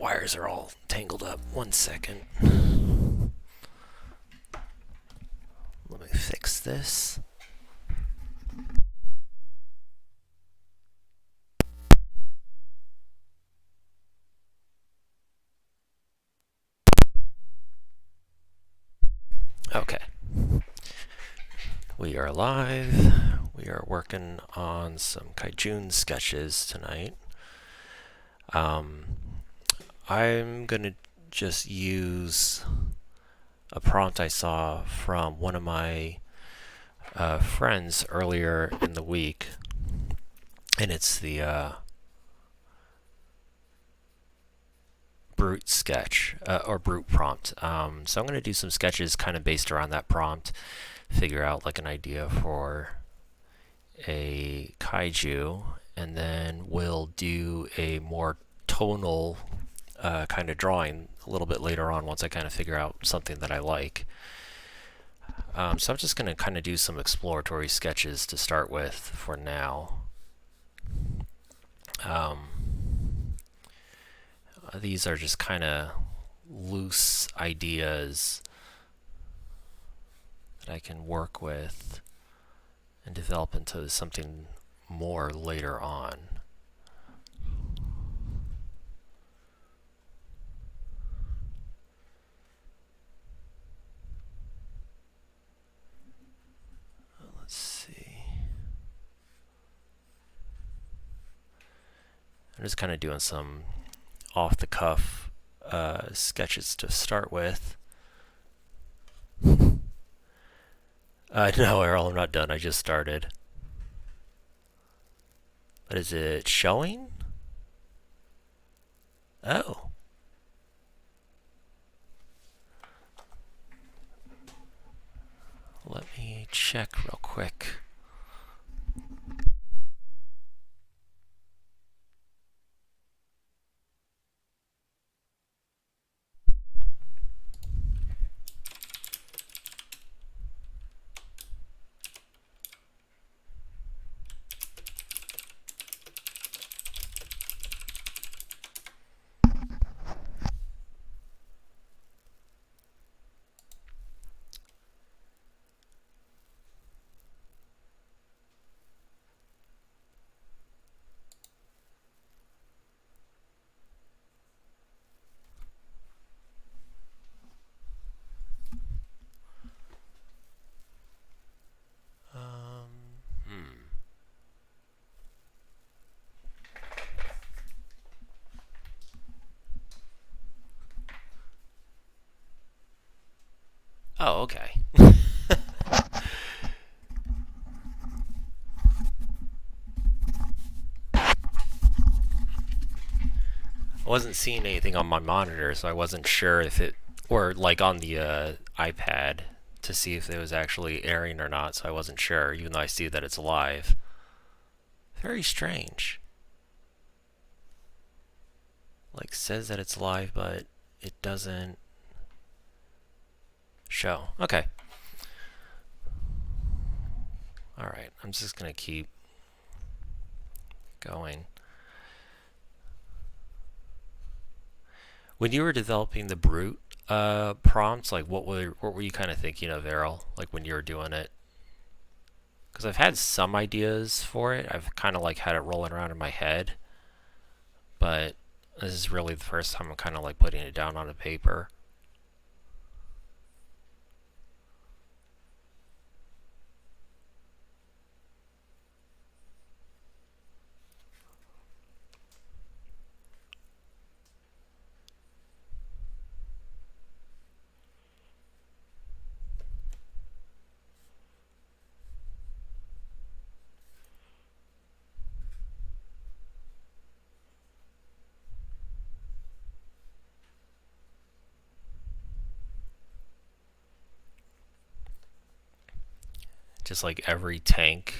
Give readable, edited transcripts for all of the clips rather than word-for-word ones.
wires are all tangled up. 1 second. Let me fix this. Okay. We are live. We are working on some Kaijune sketches tonight. I'm going to just use a prompt I saw from one of my friends earlier in the week, and it's the brute sketch or brute prompt. So I'm going to do some sketches kind of based around that prompt, figure out like an idea for a kaiju, and then we'll do a more tonal kind of drawing a little bit later on once I kind of figure out something that I like. So I'm just going to kind of do some exploratory sketches to start with for now. These are just kind of loose ideas that I can work with and develop into something more later on. Let's see. I'm just kind of doing some off-the-cuff sketches to start with. No, Errol, I'm not done. I just started. But is it showing? Oh. Let me check real quick. Oh, okay. I wasn't seeing anything on my monitor, so I wasn't sure if it, or like on the iPad to see if it was actually airing or not, so I wasn't sure, even though I see that it's live. Very strange. Like, says that it's live, but it doesn't show. Okay. Alright, I'm just gonna keep going. When you were developing the brute prompts, like what were you kind of thinking of, Errol? Like when you were doing it? Because I've had some ideas for it. I've kind of like had it rolling around in my head, but this is really the first time I'm kind of like putting it down on a paper. Just like every tank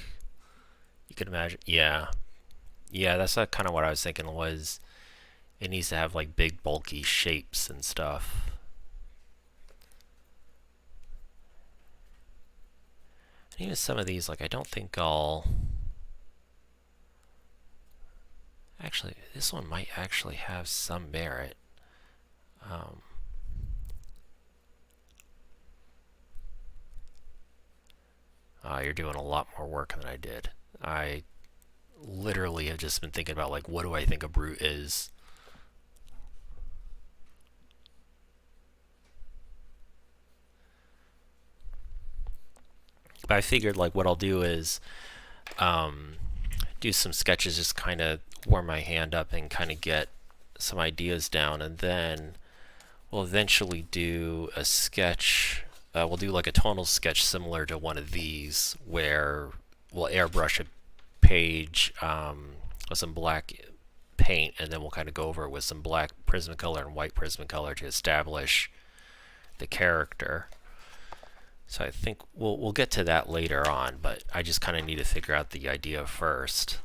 you could imagine. Yeah, that's kind of what I was thinking. Was it needs to have like big bulky shapes and stuff. And even some of these, like, I don't think I'll actually, this one might actually have some merit. You're doing a lot more work than I did. I literally have just been thinking about, like, what do I think a brute is? But I figured, like, what I'll do is do some sketches, just kind of warm my hand up and kind of get some ideas down, and then we'll eventually do a sketch. We'll do like a tonal sketch similar to one of these, where we'll airbrush a page with some black paint, and then we'll kind of go over it with some black Prismacolor and white Prismacolor to establish the character. So I think we'll get to that later on, but I just kind of need to figure out the idea first.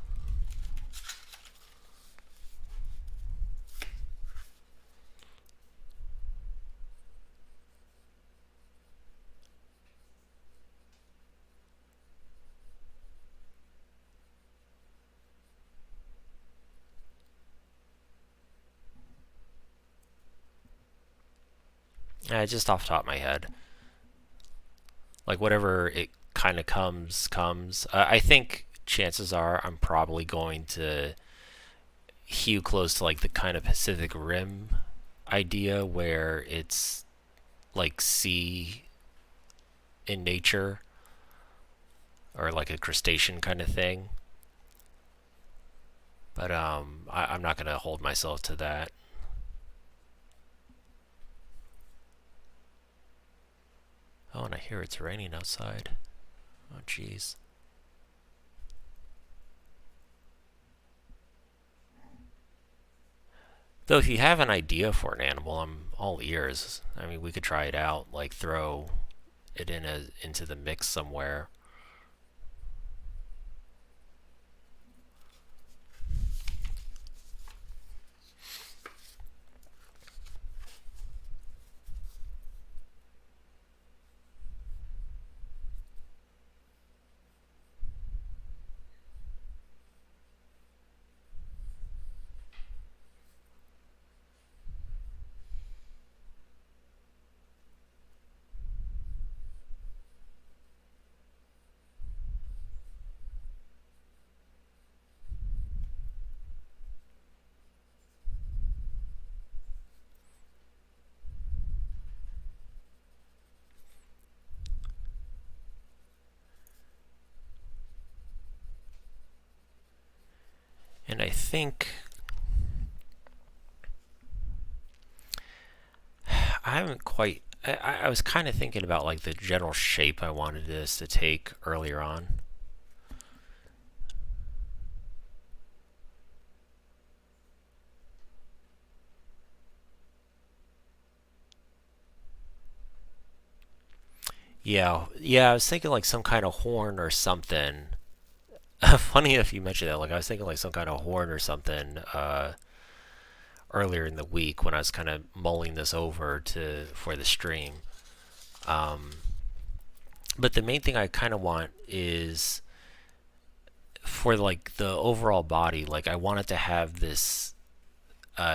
Just off the top of my head. Like, whatever it kind of comes. I think chances are I'm probably going to hew close to like the kind of Pacific Rim idea, where it's like sea in nature, or like a crustacean kind of thing. But I'm not going to hold myself to that. Oh, and I hear it's raining outside. Oh, jeez. Though if you have an idea for an animal, I'm all ears. I mean, we could try it out, like throw it into the mix somewhere. And I think I haven't quite. I was kind of thinking about like the general shape I wanted this to take earlier on. Yeah, I was thinking like some kind of horn or something. Funny if you mentioned that. Like, I was thinking like some kind of horn or something earlier in the week when I was kind of mulling this over for the stream. But the main thing I kind of want is for like the overall body. Like, I want it to have this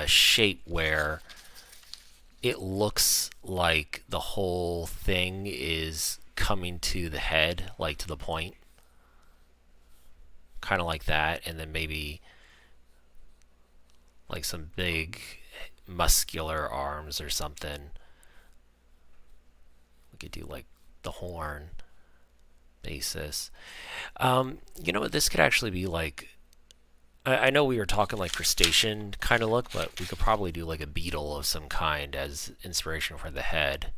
shape where it looks like the whole thing is coming to the head, like to the point. Kind of like that, and then maybe like some big muscular arms or something. We could do like the horn basis. You know what? This could actually be like. I know we were talking like crustacean kind of look, but we could probably do like a beetle of some kind as inspiration for the head.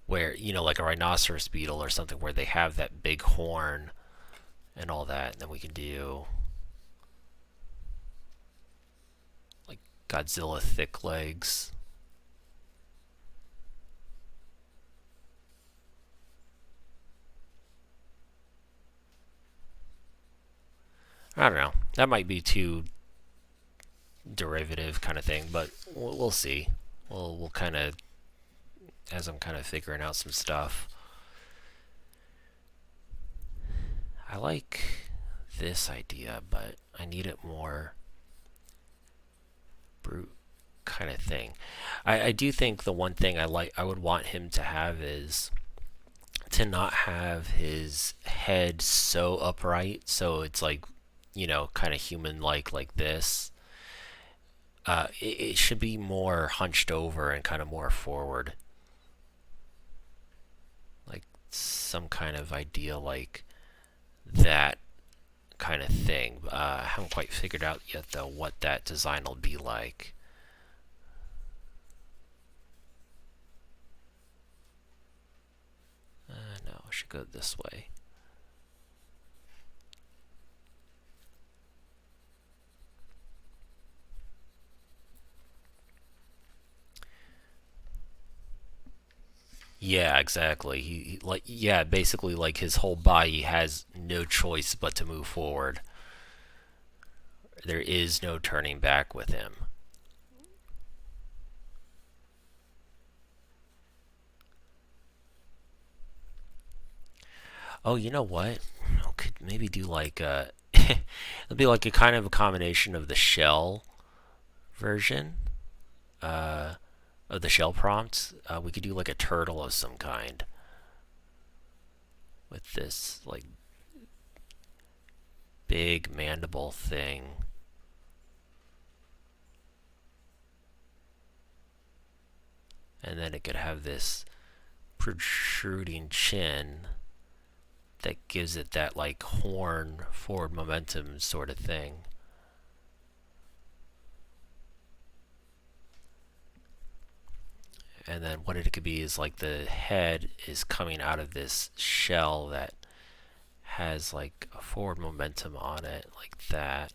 Where, you know, like a rhinoceros beetle or something, where they have that big horn and all that. And then we can do like Godzilla thick legs. I don't know. That might be too derivative kind of thing, but we'll see. We'll kind of, as I'm kind of figuring out some stuff. I like this idea, but I need it more brute kind of thing. I do think the one thing I would want him to have is to not have his head so upright, so it's like, you know, kind of human-like this. It should be more hunched over and kind of more forward, like some kind of idea like that kind of thing. I haven't quite figured out yet though what that design will be like. No, I should go this way. Yeah, exactly. He like, yeah, basically like his whole body has no choice but to move forward. There is no turning back with him. Oh, you know what? I could maybe do like it'll be like a kind of a combination of the shell version of the shell prompts. We could do like a turtle of some kind with this like big mandible thing. And then it could have this protruding chin that gives it that like horn forward momentum sort of thing. And then what it could be is like the head is coming out of this shell that has like a forward momentum on it, like that.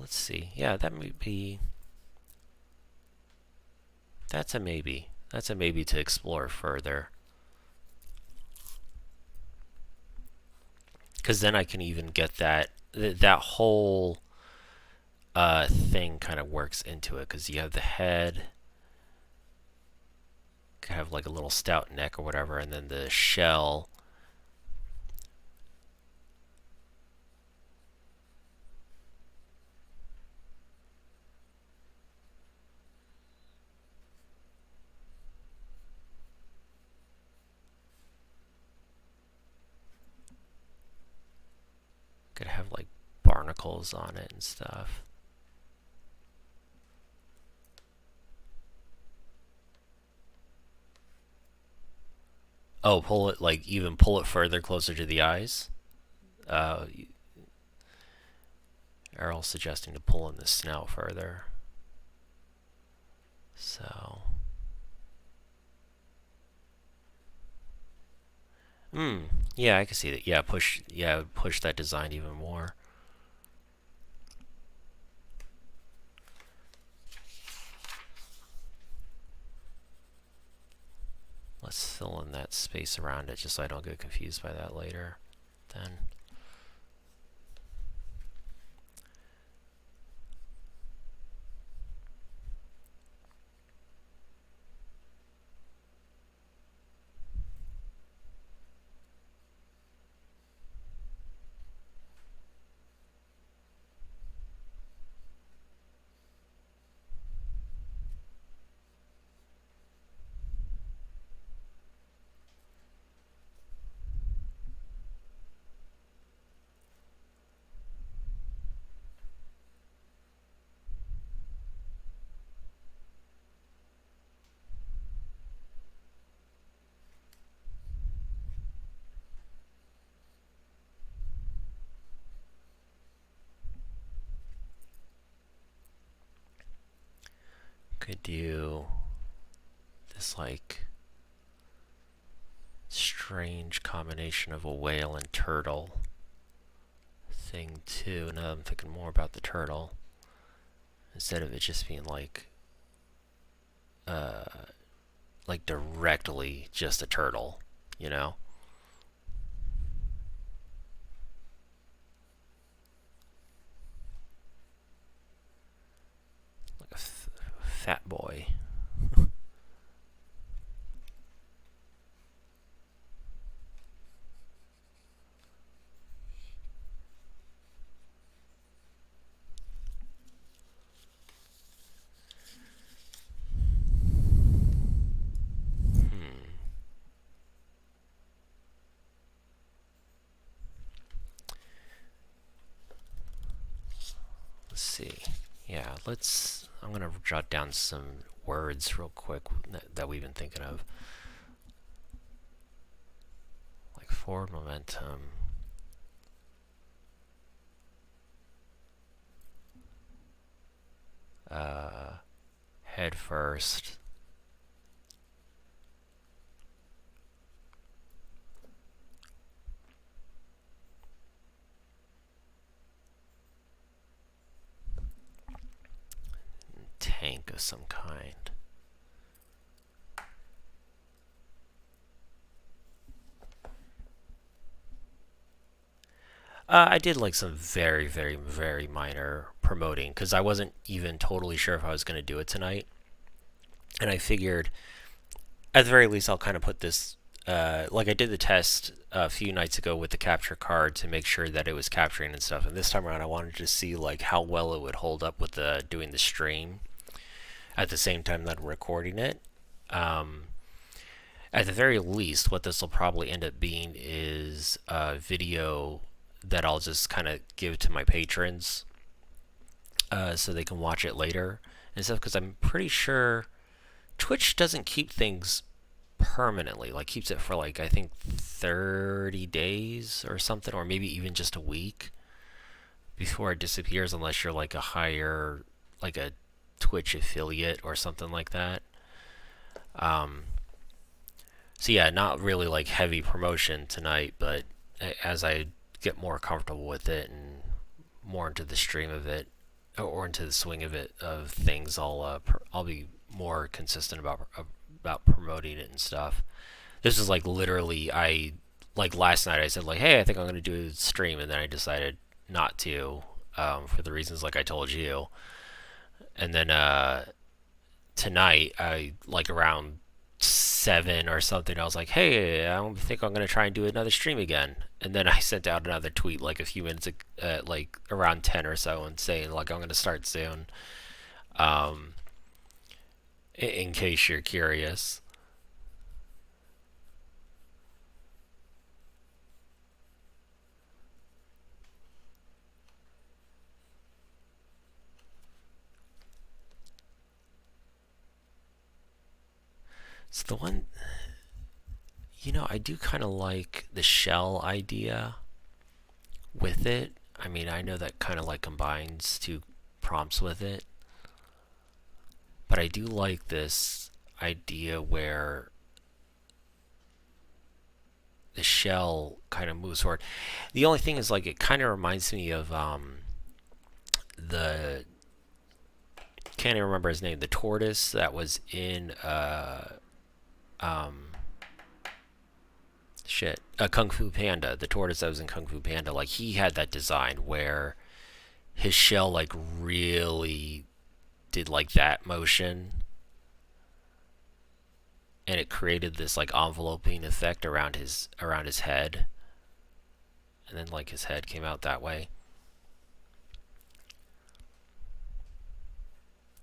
Let's see. Yeah, that might be. That's a maybe. That's a maybe to explore further. Because then I can even get that whole thing kind of works into it. Because you have the head, could have like a little stout neck or whatever, and then the shell. Could have like barnacles on it and stuff. Oh, pull it, like even pull it further closer to the eyes. Errol's suggesting to pull in the snout further. So. Yeah, I can see that. Yeah, push that design even more. Let's fill in that space around it just so I don't get confused by that later. Then. Could do this like strange combination of a whale and turtle thing too. Now I'm thinking more about the turtle instead of it just being like directly just a turtle, you know? fat boy. Let's see. Yeah, I'm gonna jot down some words real quick that we've been thinking of. Like forward momentum. Head first. Tank of some kind. I did like some very, very, very minor promoting because I wasn't even totally sure if I was going to do it tonight. And I figured, at the very least, I'll kind of put this, like I did the test a few nights ago with the capture card to make sure that it was capturing and stuff. And this time around, I wanted to see like how well it would hold up with doing the stream at the same time that I'm recording it. At the very least, what this will probably end up being is a video that I'll just kind of give to my patrons so they can watch it later and stuff, because I'm pretty sure Twitch doesn't keep things permanently, like keeps it for like I think 30 days or something, or maybe even just a week before it disappears, unless you're like like a Twitch affiliate or something like that. So yeah, not really like heavy promotion tonight, but as I get more comfortable with it and more into the stream of it, or into the swing of it of things, I'll be more consistent about promoting it and stuff. This is like literally, like last night I said like, hey, I think I'm gonna do a stream, and then I decided not to, for the reasons like I told you. And then tonight, I like around 7 or something, I was like, hey, I think I'm gonna try and do another stream again. And then I sent out another tweet like a few minutes, like around 10 or so, and saying like I'm gonna start soon. In case you're curious. So the one, I do kind of like the shell idea with it. I mean, I know that kind of like combines two prompts with it, but I do like this idea where the shell kind of moves forward. The only thing is, like, it kind of reminds me of the, can't even remember his name, the tortoise that was in Kung Fu Panda. The tortoise that was in Kung Fu Panda, like, he had that design where his shell like really did like that motion, and it created this like enveloping effect around his head, and then like his head came out that way.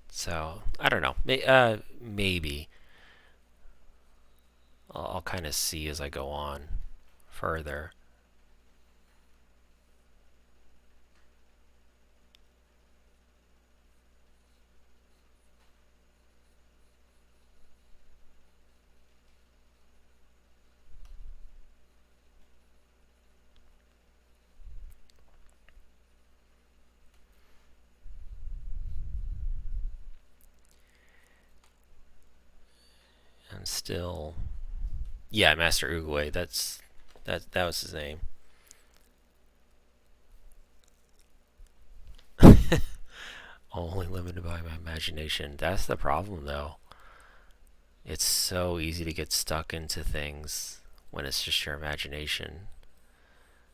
So I don't know. Maybe I'll kind of see as I go on further. And still, yeah, Master Uguay. That was his name. Only limited by my imagination. That's the problem, though. It's so easy to get stuck into things when it's just your imagination.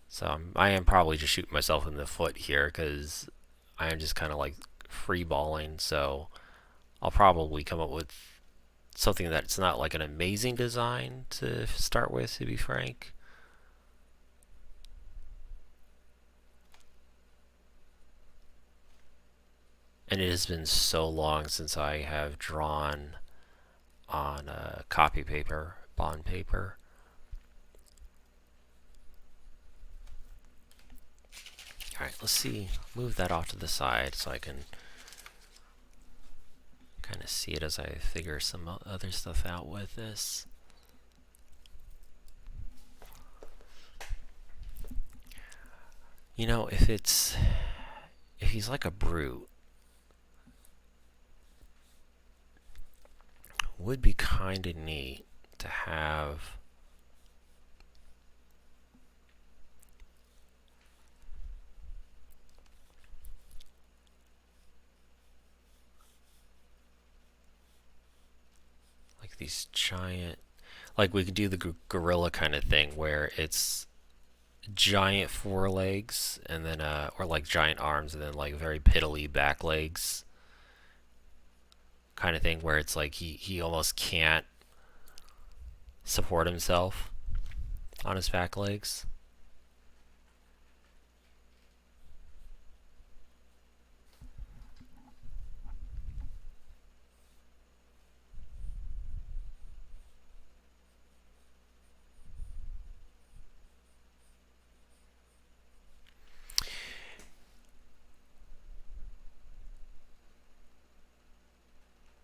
So I am probably just shooting myself in the foot here, because I am just kind of like free balling. So I'll probably come up with something that's not like an amazing design to start with, to be frank. And it has been so long since I have drawn on copy paper, bond paper. Alright, let's see. Move that off to the side so I can kind of see it as I figure some other stuff out with this. You know, if he's like a brute, would be kind of neat to have like these giant, like we could do the gorilla kind of thing where it's giant forelegs and then or like giant arms and then like very piddly back legs kind of thing, where it's like he almost can't support himself on his back legs.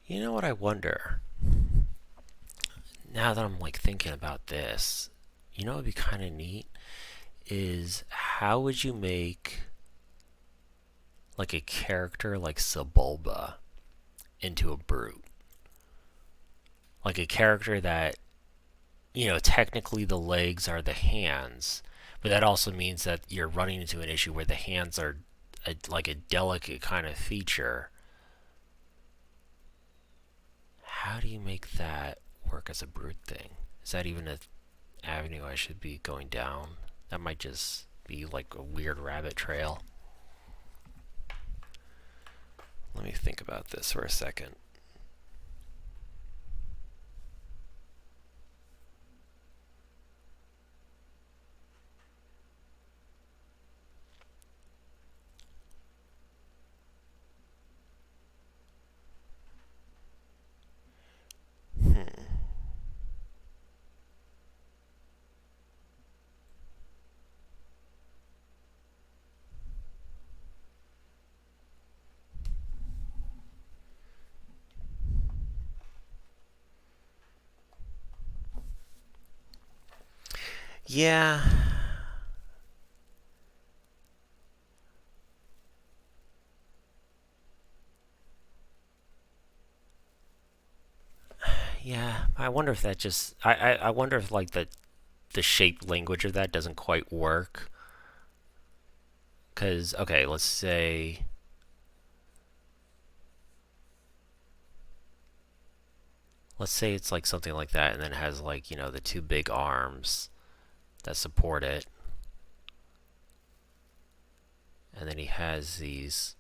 You know what I wonder? Now that I'm like thinking about this, you know what would be kind of neat is how would you make like a character like Sebulba into a brute? Like a character that, you know, technically the legs are the hands, but that also means that you're running into an issue where the hands are like a delicate kind of feature. How do you make that work as a brute thing? Is that even an avenue I should be going down? That might just be like a weird rabbit trail. Let me think about this for a second. Yeah. Yeah. I wonder if that just I wonder if like the shape language of that doesn't quite work. Cause okay, let's say it's like something like that and then it has like, you know, the two big arms that support it. And then he has these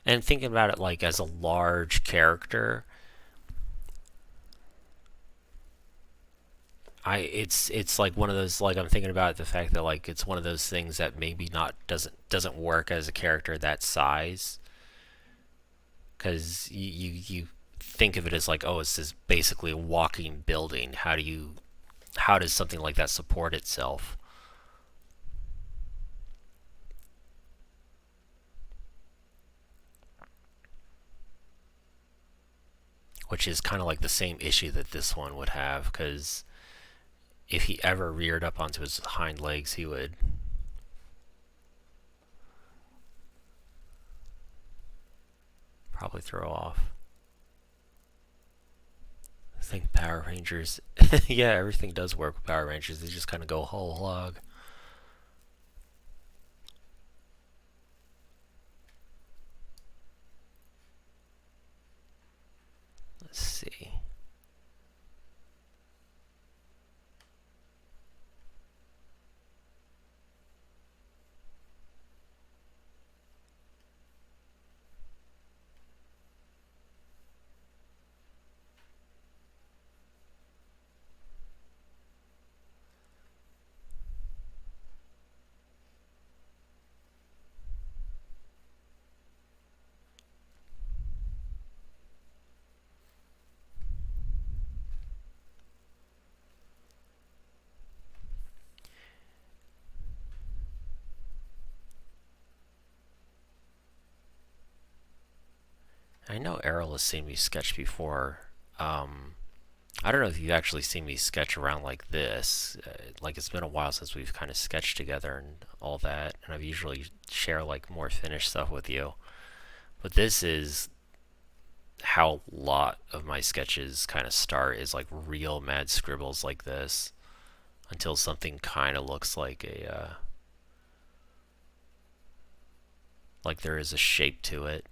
and thinking about it like as a large character, it's like one of those, like I'm thinking about the fact that like it's one of those things that maybe not doesn't work as a character that size, because you think of it as like, oh, it's this basically a walking building. How does something like that support itself? Which is kind of like the same issue that this one would have, because if he ever reared up onto his hind legs, he would probably throw off. I think Power Rangers, yeah, everything does work with Power Rangers. They just kind of go whole hog. see. I know Errol has seen me sketch before. I don't know if you've actually seen me sketch around like this. Like, it's been a while since we've kind of sketched together and all that, and I've usually share like more finished stuff with you. But this is how a lot of my sketches kind of start, is like real mad scribbles like this, until something kind of looks like a like there is a shape to it.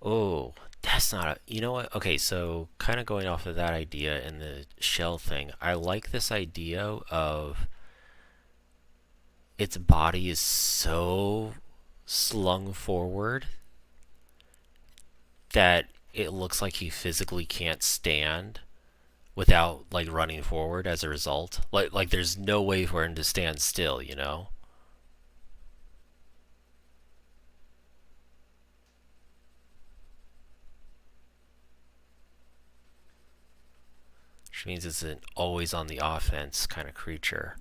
Oh, that's not a... You know what? Okay, so kind of going off of that idea and the shell thing, I like this idea of its body is so slung forward that it looks like he physically can't stand without like running forward as a result. Like there's no way for him to stand still, you know? Which means it's an always on the offense kind of creature.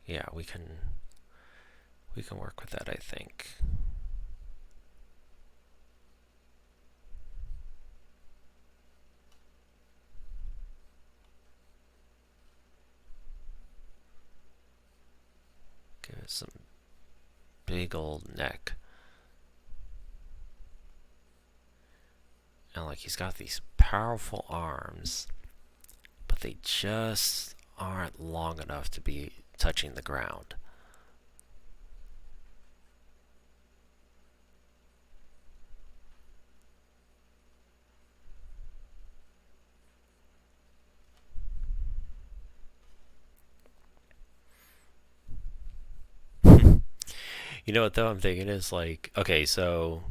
Yeah, we can work with that, I think. Give it some big old neck. And like he's got these powerful arms, but they just aren't long enough to be touching the ground. You know what though I'm thinking is like, okay, so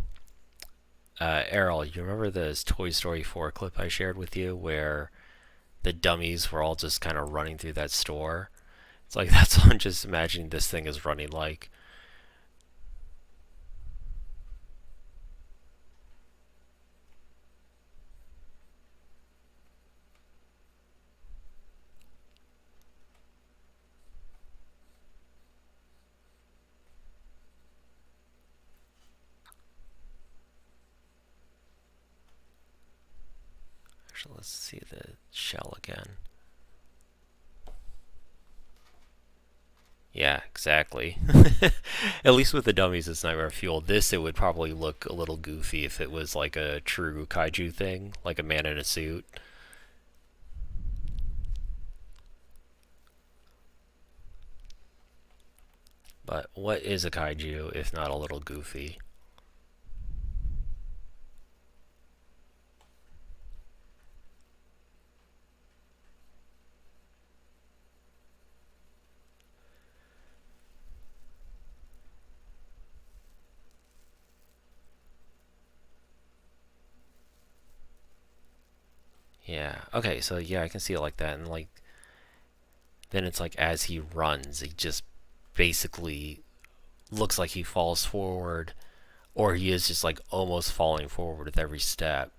Errol, you remember this Toy Story 4 clip I shared with you where the dummies were all just kind of running through that store? It's like that's what I'm just imagining this thing is running like. Actually, let's see the shell again. Yeah, exactly. At least with the dummies, it's Nightmare Fuel. This, it would probably look a little goofy if it was like a true kaiju thing, like a man in a suit. But what is a kaiju if not a little goofy? Yeah. Okay, so yeah, I can see it like that, and like then it's like as he runs, he just basically looks like he falls forward, or he is just like almost falling forward with every step.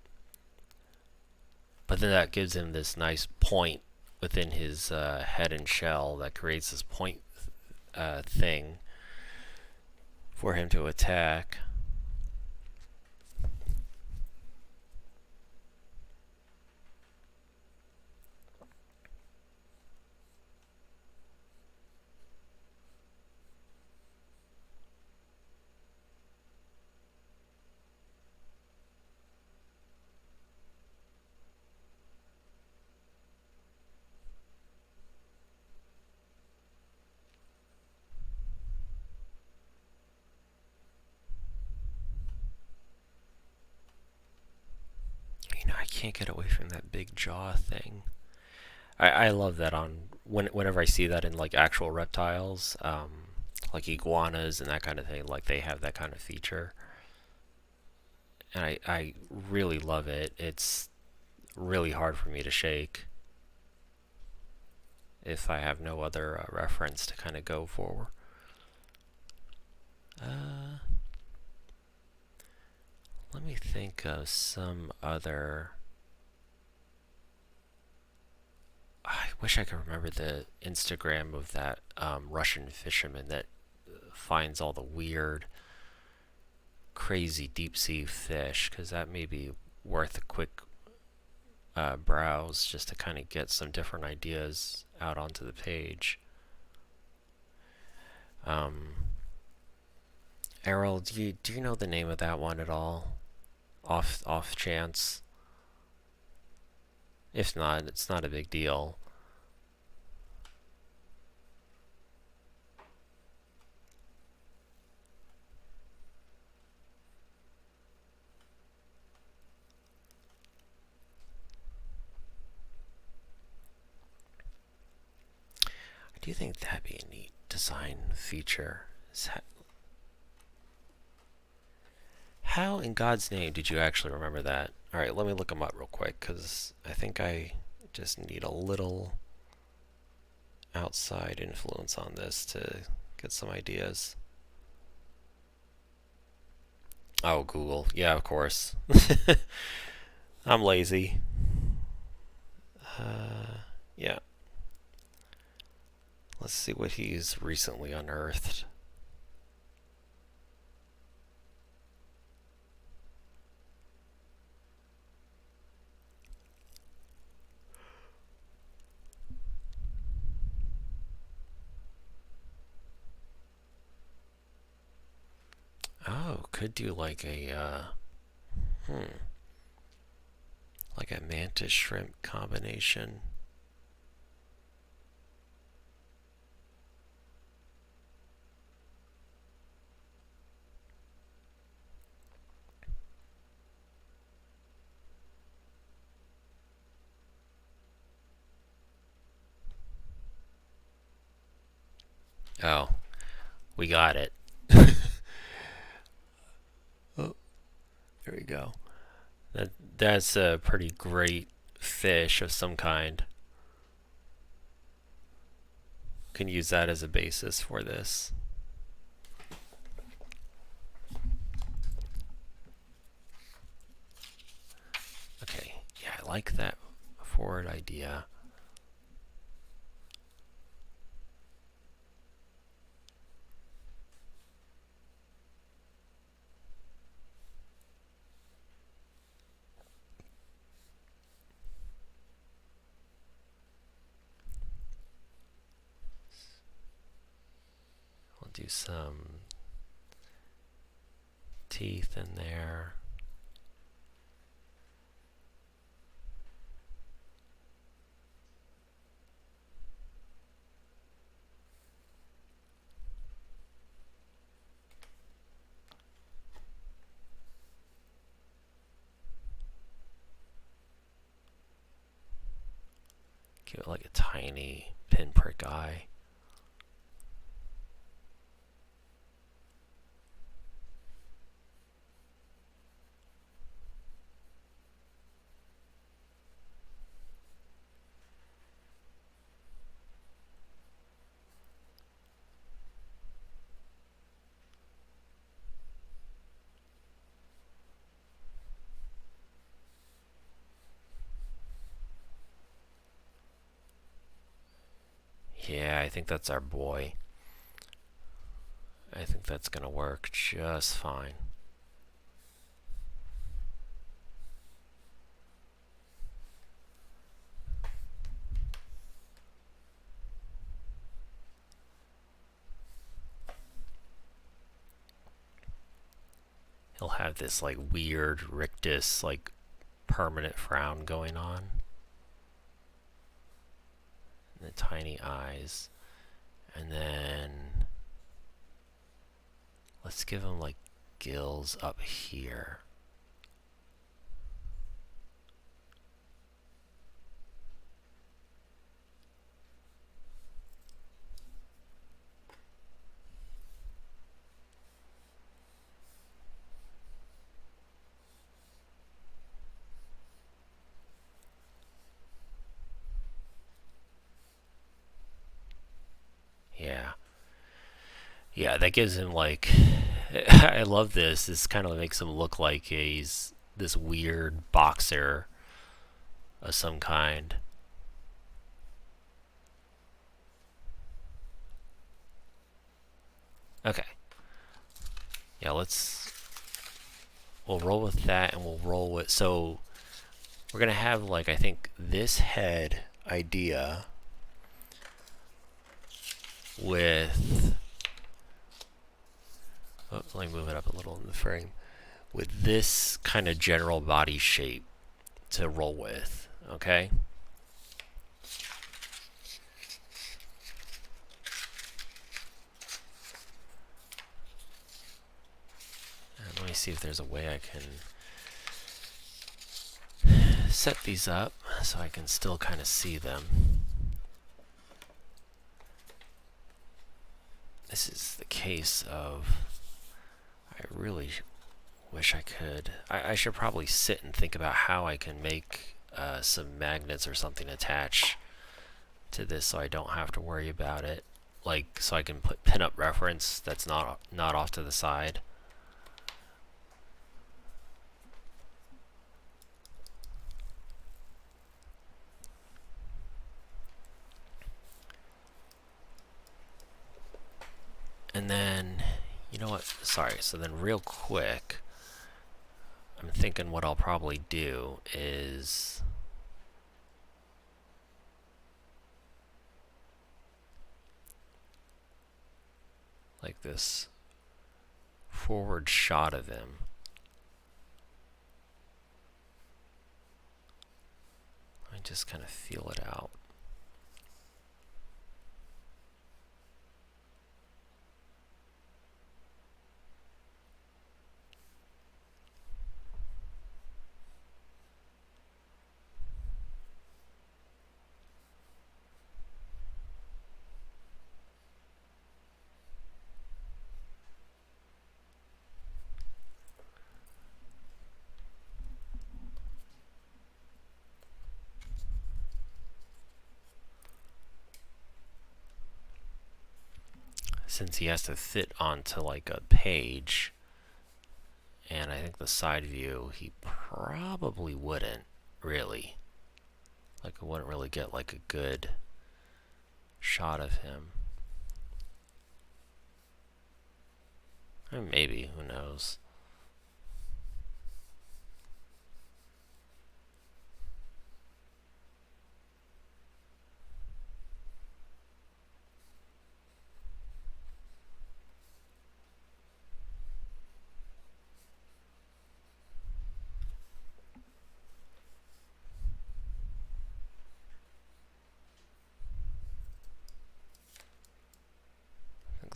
But then that gives him this nice point within his head and shell that creates this point thing for him to attack. You know, I can't get away from that big jaw thing. I love that on whenever I see that in like actual reptiles, like iguanas and that kind of thing. Like they have that kind of feature, and I really love it. It's really hard for me to shake if I have no other reference to kind of go for. Let me think of some other. I wish I could remember the Instagram of that Russian fisherman that finds all the weird, crazy deep sea fish, because that may be worth a quick browse just to kind of get some different ideas out onto the page. Errol, do you know the name of that one at all? Off chance. If not, it's not a big deal. I do think that'd be a neat design feature. How in God's name did you actually remember that? Alright, let me look them up real quick, because I think I just need a little outside influence on this to get some ideas. Oh, Google. Yeah, of course. I'm lazy. Yeah. Let's see what he's recently unearthed. Oh, could do like a, like a mantis shrimp combination. Oh, we got it. Oh, there we go. That's a pretty great fish of some kind. Can use that as a basis for this. Okay, yeah, I like that forward idea. We'll do some teeth in there. Give it like a tiny pinprick eye. I think that's our boy. I think that's gonna work just fine. He'll have this like weird rictus, like permanent frown going on. And the tiny eyes. And then let's give him like gills up here. Yeah, that gives him like I love this. This kind of makes him look like he's this weird boxer of some kind. Okay. Yeah, we'll roll with that, and we'll roll with, so we're gonna have like, I think this head idea with, oh, let me move it up a little in the frame, with this kind of general body shape to roll with, okay? And let me see if there's a way I can set these up so I can still kind of see them. This is the case of, I really wish I could, I should probably sit and think about how I can make some magnets or something attach to this so I don't have to worry about it. Like, so I can put pin-up reference that's not off to the side. And then, you know what, sorry, so then real quick, I'm thinking what I'll probably do is like this forward shot of him. I just kind of feel it out. Since he has to fit onto like a page, and I think the side view, he probably wouldn't really. Like, I wouldn't really get like a good shot of him. Or maybe, who knows.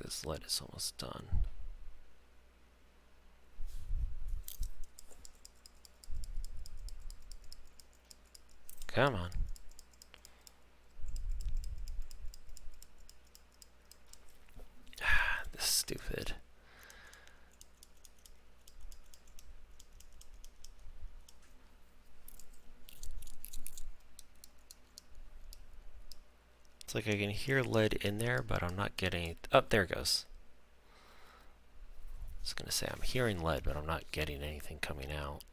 This lead is almost done. Come on. This is stupid. It's like I can hear lead in there, but I'm not getting it. Oh, there it goes. I was gonna say I'm hearing lead, but I'm not getting anything coming out.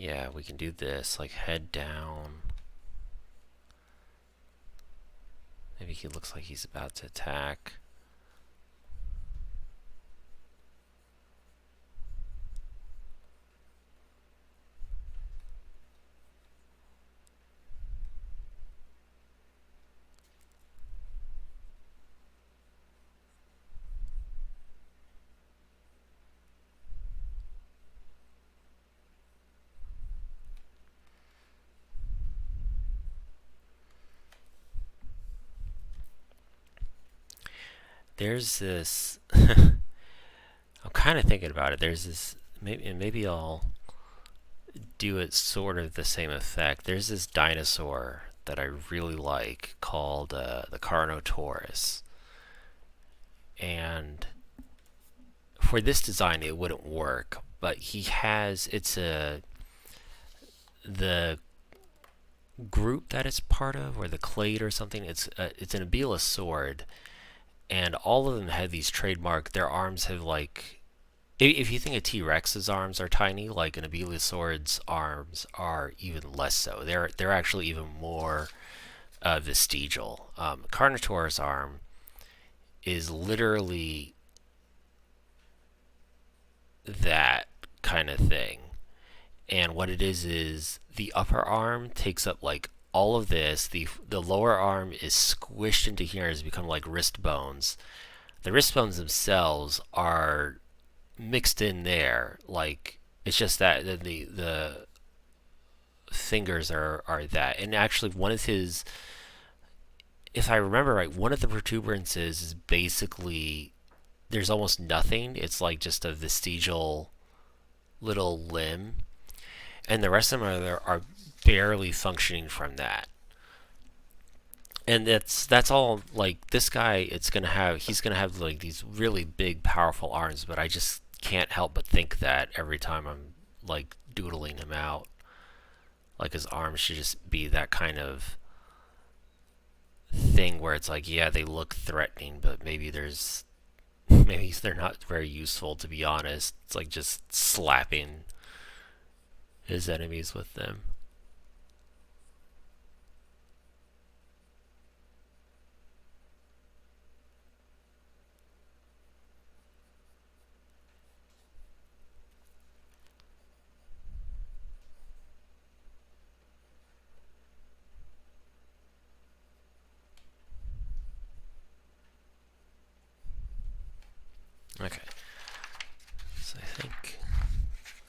yeah, we can do this, like head down. Maybe he looks like he's about to attack. There's this. I'm kind of thinking about it. There's this. Maybe I'll do it sort of the same effect. There's this dinosaur that I really like called the Carnotaurus, and for this design it wouldn't work. But he has the group that it's part of, or the clade or something. It's an Abelisaurid, and all of them have these trademark. Their arms have like, if you think a T-Rex's arms are tiny, like an Abelisaurid's arms are even less so. They're actually even more vestigial. Carnotaurus' arm is literally that kind of thing. And what it is the upper arm takes up like all of this. The lower arm is squished into here and has become like wrist bones. The wrist bones themselves are mixed in there. Like, it's just that the fingers are that. And actually one of his, if I remember right, one of the protuberances is basically, there's almost nothing. It's like just a vestigial little limb, and the rest of them are barely functioning from that. And that's all. Like, this guy, he's gonna have like these really big, powerful arms, but I just can't help but think that every time I'm like doodling him out, like his arms should just be that kind of thing where it's like, yeah, they look threatening, but maybe they're not very useful, to be honest. It's like just slapping his enemies with them. Okay, so I think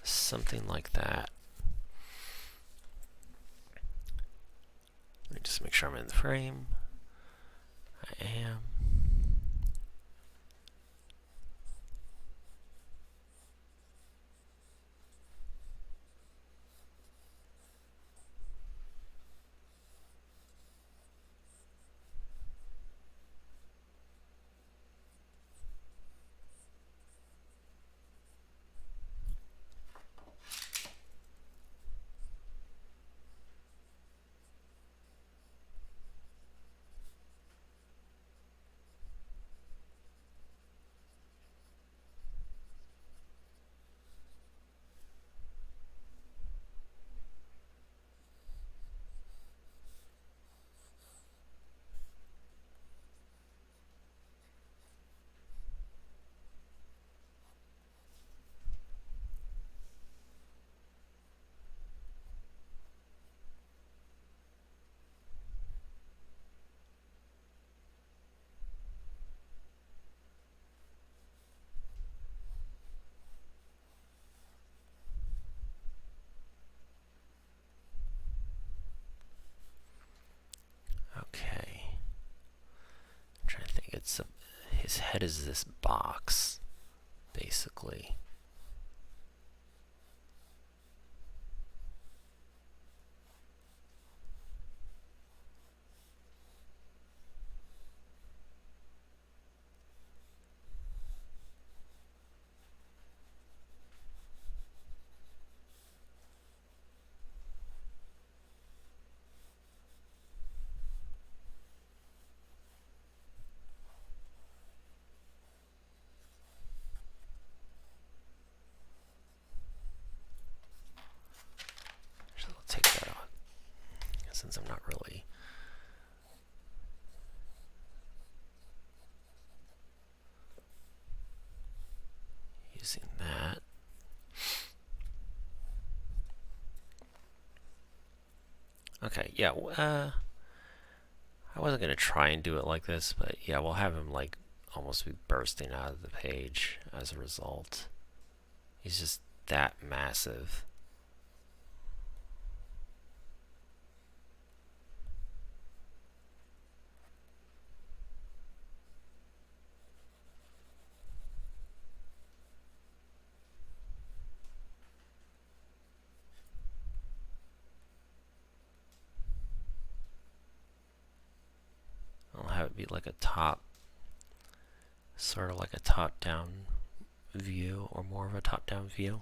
something like that. Let me just make sure I'm in the frame. I am. Okay. I'm trying to think. His head is this box, basically. using that. Okay, yeah, I wasn't going to try and do it like this, but yeah, we'll have him like almost be bursting out of the page as a result. He's just that massive. I'll have it be like a top, sort of like a top-down view, or more of a top-down view.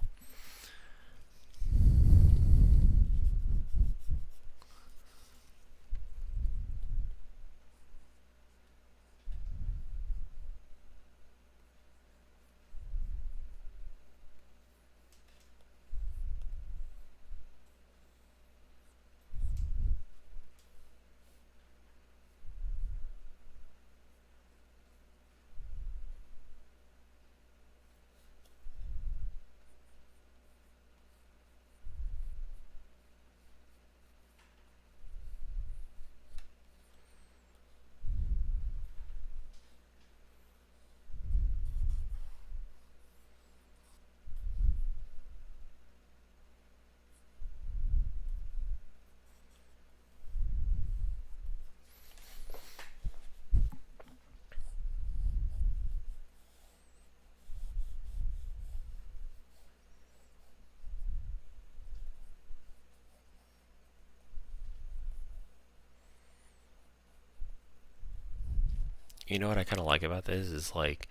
You know what I kind of like about this is like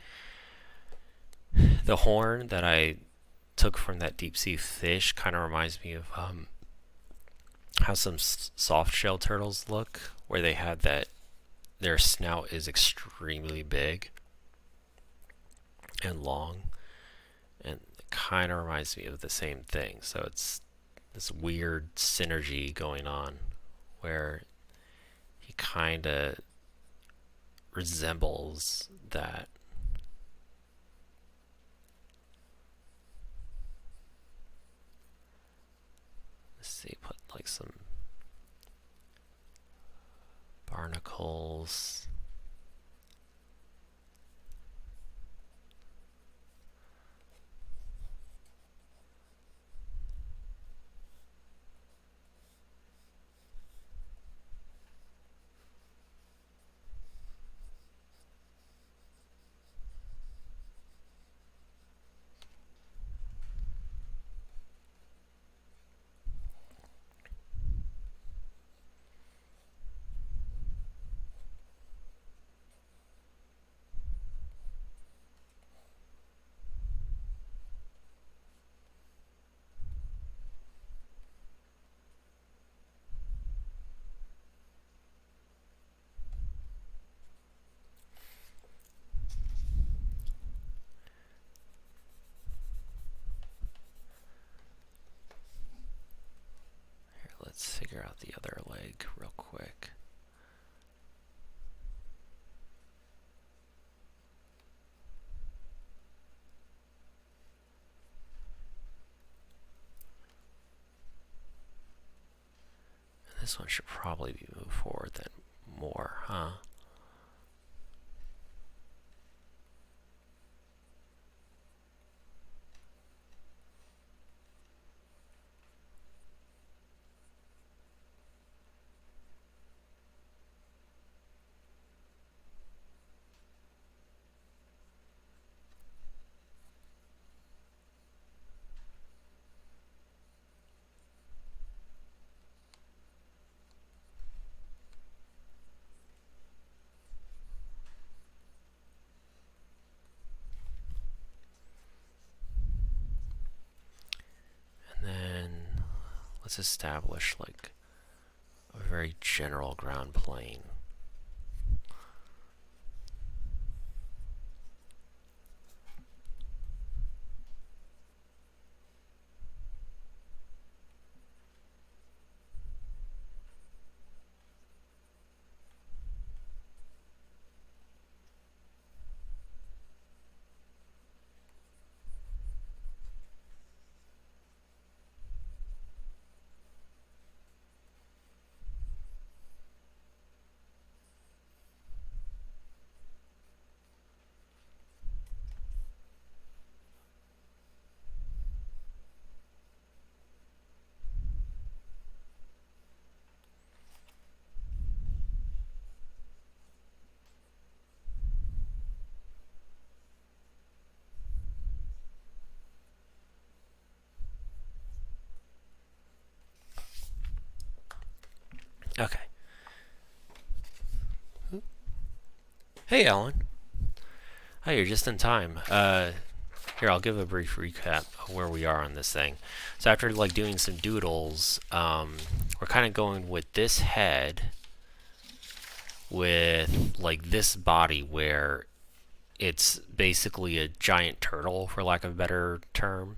the horn that I took from that deep sea fish kind of reminds me of how some soft shell turtles look, where they have that their snout is extremely big and long, and it kind of reminds me of the same thing. So it's this weird synergy going on where he kind of resembles that. Let's see, put like some barnacles. Let's figure out the other leg real quick. And this one should probably be moved forward then more, huh? Let's establish like a very general ground plane. Okay. Hey, Alan. Oh, you're just in time. Here, I'll give a brief recap of where we are on this thing. So after like doing some doodles, we're kind of going with this head with like this body where it's basically a giant turtle, for lack of a better term,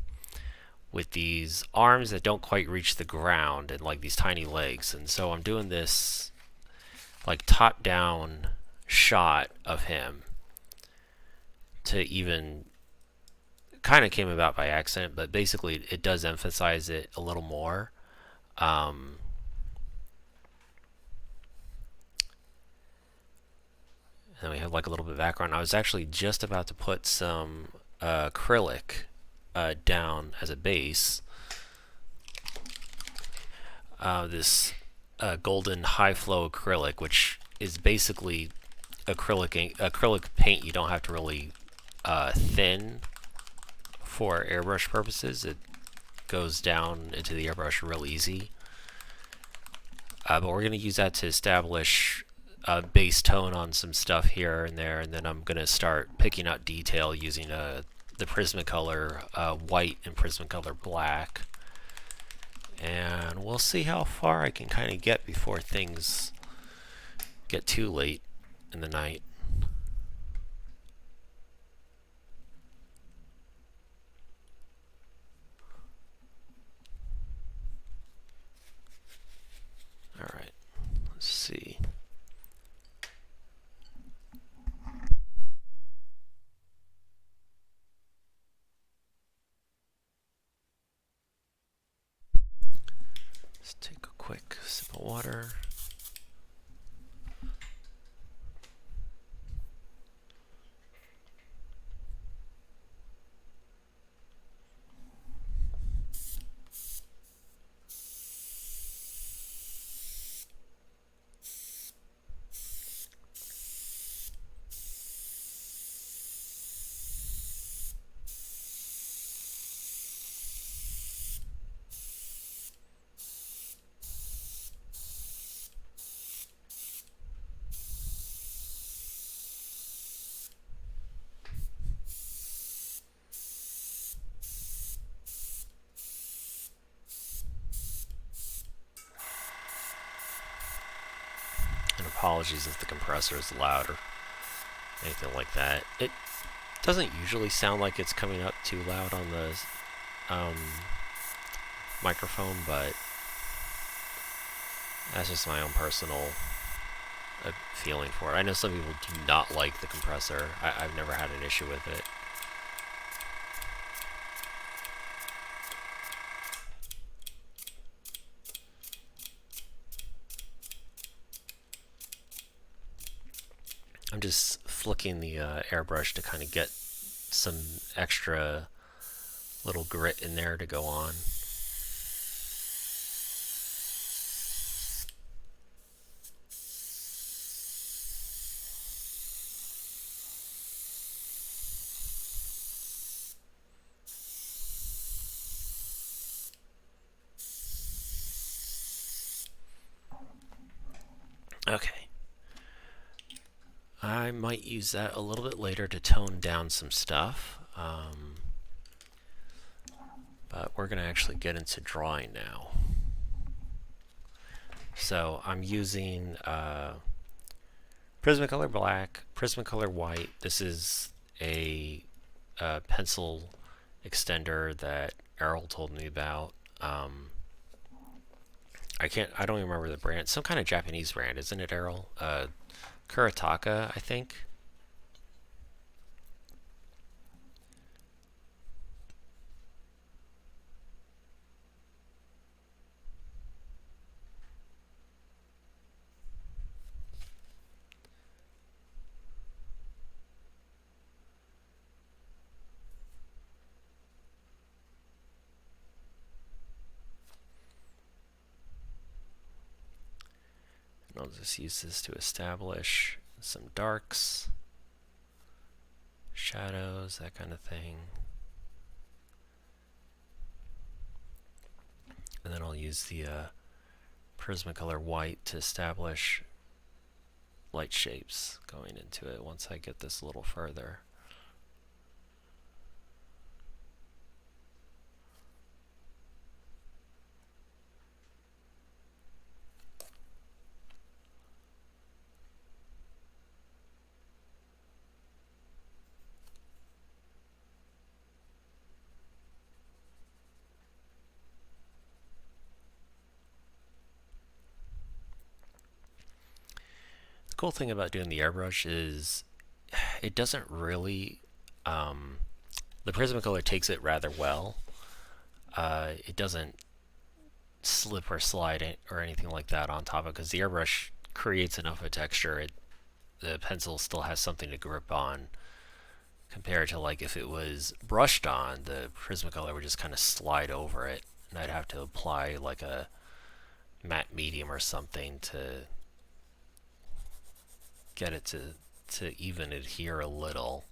with these arms that don't quite reach the ground and like these tiny legs. And so I'm doing this like top-down shot of him to even kind of came about by accident, but basically it does emphasize it a little more. And we have like a little bit of background. I was actually just about to put some acrylic down as a base. This golden high flow acrylic, which is basically acrylic paint you don't have to really thin for airbrush purposes. It goes down into the airbrush real easy. But we're going to use that to establish a base tone on some stuff here and there, and then I'm going to start picking out detail using the Prismacolor white and Prismacolor black. And we'll see how far I can kind of get before things get too late in the night. Alright, let's see. Let's take a quick sip of water. Apologies if the compressor is loud or anything like that. It doesn't usually sound like it's coming out too loud on the microphone, but that's just my own personal feeling for it. I know some people do not like the compressor. I've never had an issue with it. I'm just flicking the airbrush to kind of get some extra little grit in there to go on. Okay. I might use that a little bit later to tone down some stuff. But we're going to actually get into drawing now. So I'm using Prismacolor black, Prismacolor white. This is a pencil extender that Errol told me about. I don't even remember the brand. Some kind of Japanese brand, isn't it, Errol? Kuretaka, I think. I'll just use this to establish some darks, shadows, that kind of thing. And then I'll use the Prismacolor white to establish light shapes going into it once I get this a little further. The cool thing about doing the airbrush is it doesn't really, the Prismacolor takes it rather well. It doesn't slip or slide or anything like that on top of it, because the airbrush creates enough of a texture. The pencil still has something to grip on, compared to like if it was brushed on, the Prismacolor would just kind of slide over it, and I'd have to apply like a matte medium or something to get it to even adhere a little.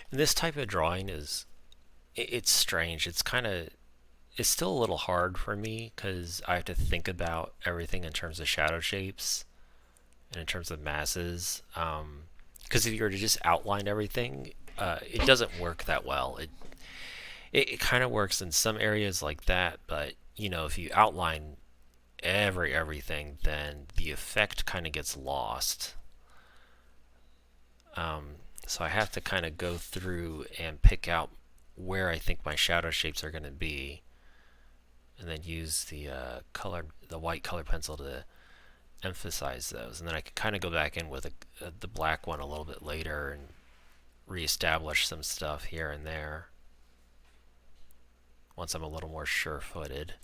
And this type of drawing it's strange. It's still a little hard for me because I have to think about everything in terms of shadow shapes and in terms of masses. Because if you were to just outline everything, it doesn't work that well. It kind of works in some areas like that, but you know, if you outline everything, then the effect kind of gets lost. So I have to kind of go through and pick out where I think my shadow shapes are going to be, and then use the white color pencil to emphasize those. And then I can kind of go back in with the black one a little bit later and reestablish some stuff here and there once I'm a little more sure-footed.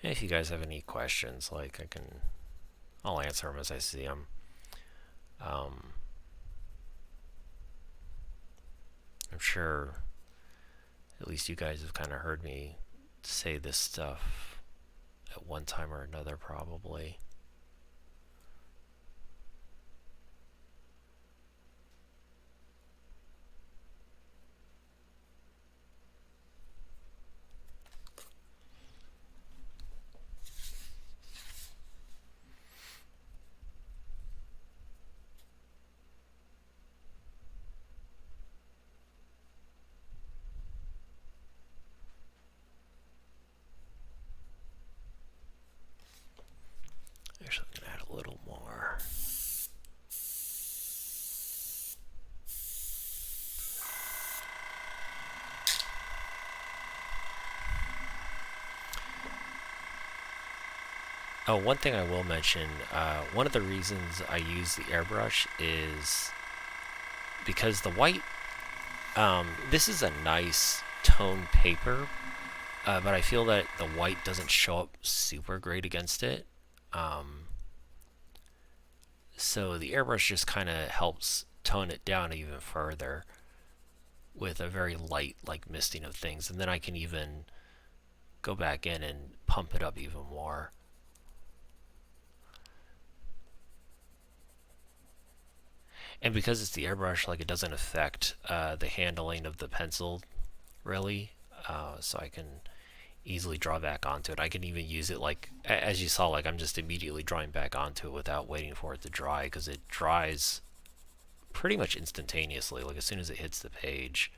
If you guys have any questions, like I'll answer them as I see them. I'm sure at least you guys have kind of heard me say this stuff at one time or another, probably. Actually, I'm going to add a little more. Oh, one thing I will mention, one of the reasons I use the airbrush is because the white, this is a nice tone paper, but I feel that the white doesn't show up super great against it. So the airbrush just kind of helps tone it down even further. with a very light like misting of things, and then I can even go back in and pump it up even more. And because it's the airbrush, like, it doesn't affect the handling of the pencil really, so I can easily draw back onto it. I can even use it, like, as you saw, like, I'm just immediately drawing back onto it without waiting for it to dry, because it dries pretty much instantaneously, like as soon as it hits the page.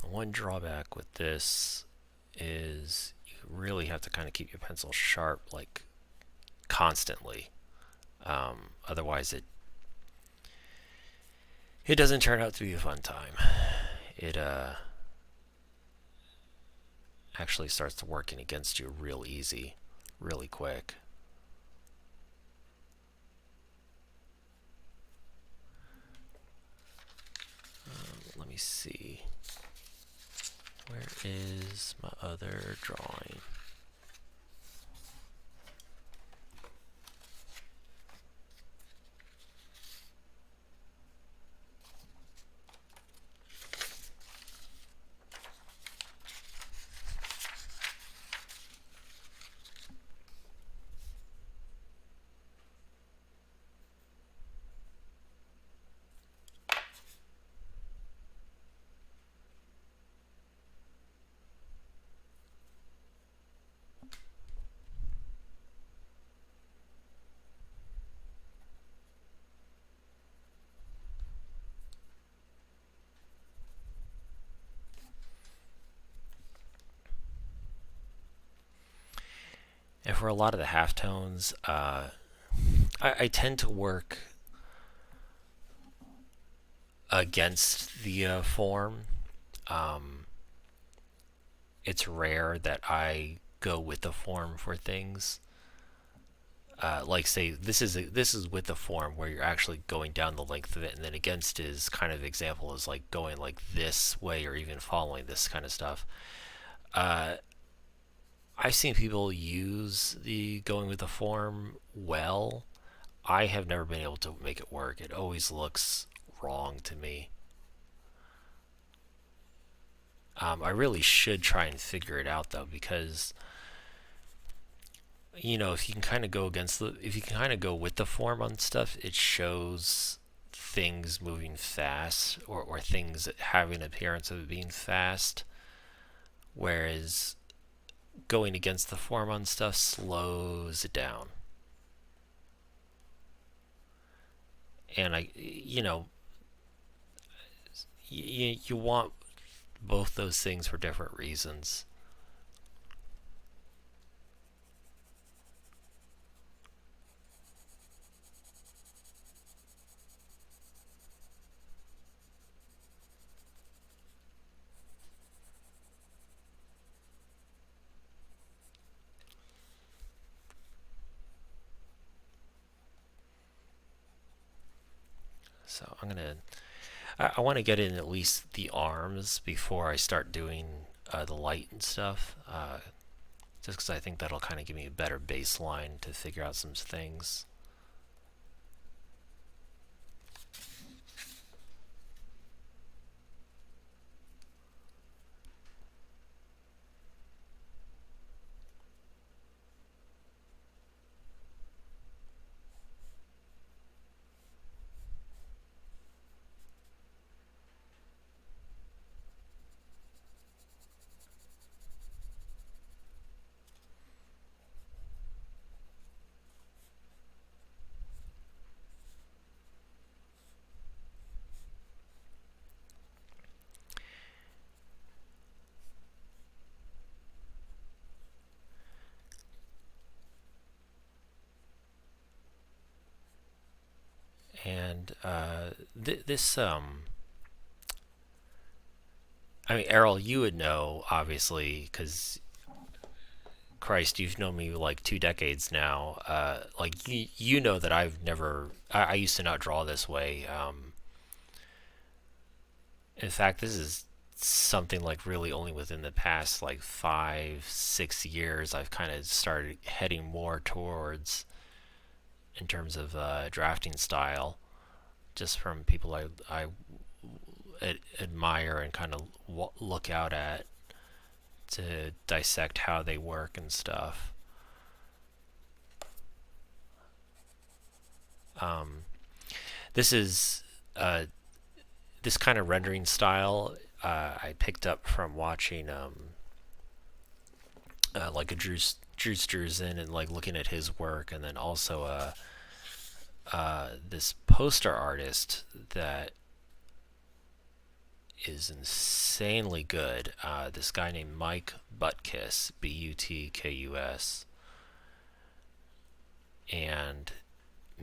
One drawback with this is you really have to kind of keep your pencil sharp, like, constantly. Otherwise it doesn't turn out to be a fun time. It actually starts to working against you real easy, really quick. Let me see. Where is my other drawing? And for a lot of the halftones, I tend to work against the form. It's rare that I go with the form for things. Like, say, this is with the form where you're actually going down the length of it, and then against is kind of example is like going like this way or even following this kind of stuff. I've seen people use the going with the form well. I have never been able to make it work. It always looks wrong to me. I really should try and figure it out though, because if you can kind of go if you can kind of go with the form on stuff, it shows things moving fast, or things having an appearance of it being fast, whereas going against the form on stuff slows it down. And you want both those things for different reasons. So I want to get in at least the arms before I start doing the light and stuff, just because I think that'll kind of give me a better baseline to figure out some things. This I mean, Errol, you would know obviously, because Christ, you've known me like 2 decades now. Like you know that I've never. I used to not draw this way. In fact, this is something like really only within the past like 5, 6 years I've kind of started heading more towards in terms of drafting style, just from people I admire and kind of look out at to dissect how they work and stuff. This is this kind of rendering style I picked up from watching like a Drew Struzan and like looking at his work, and then also this poster artist that is insanely good. This guy named Mike Butkus, Butkus, and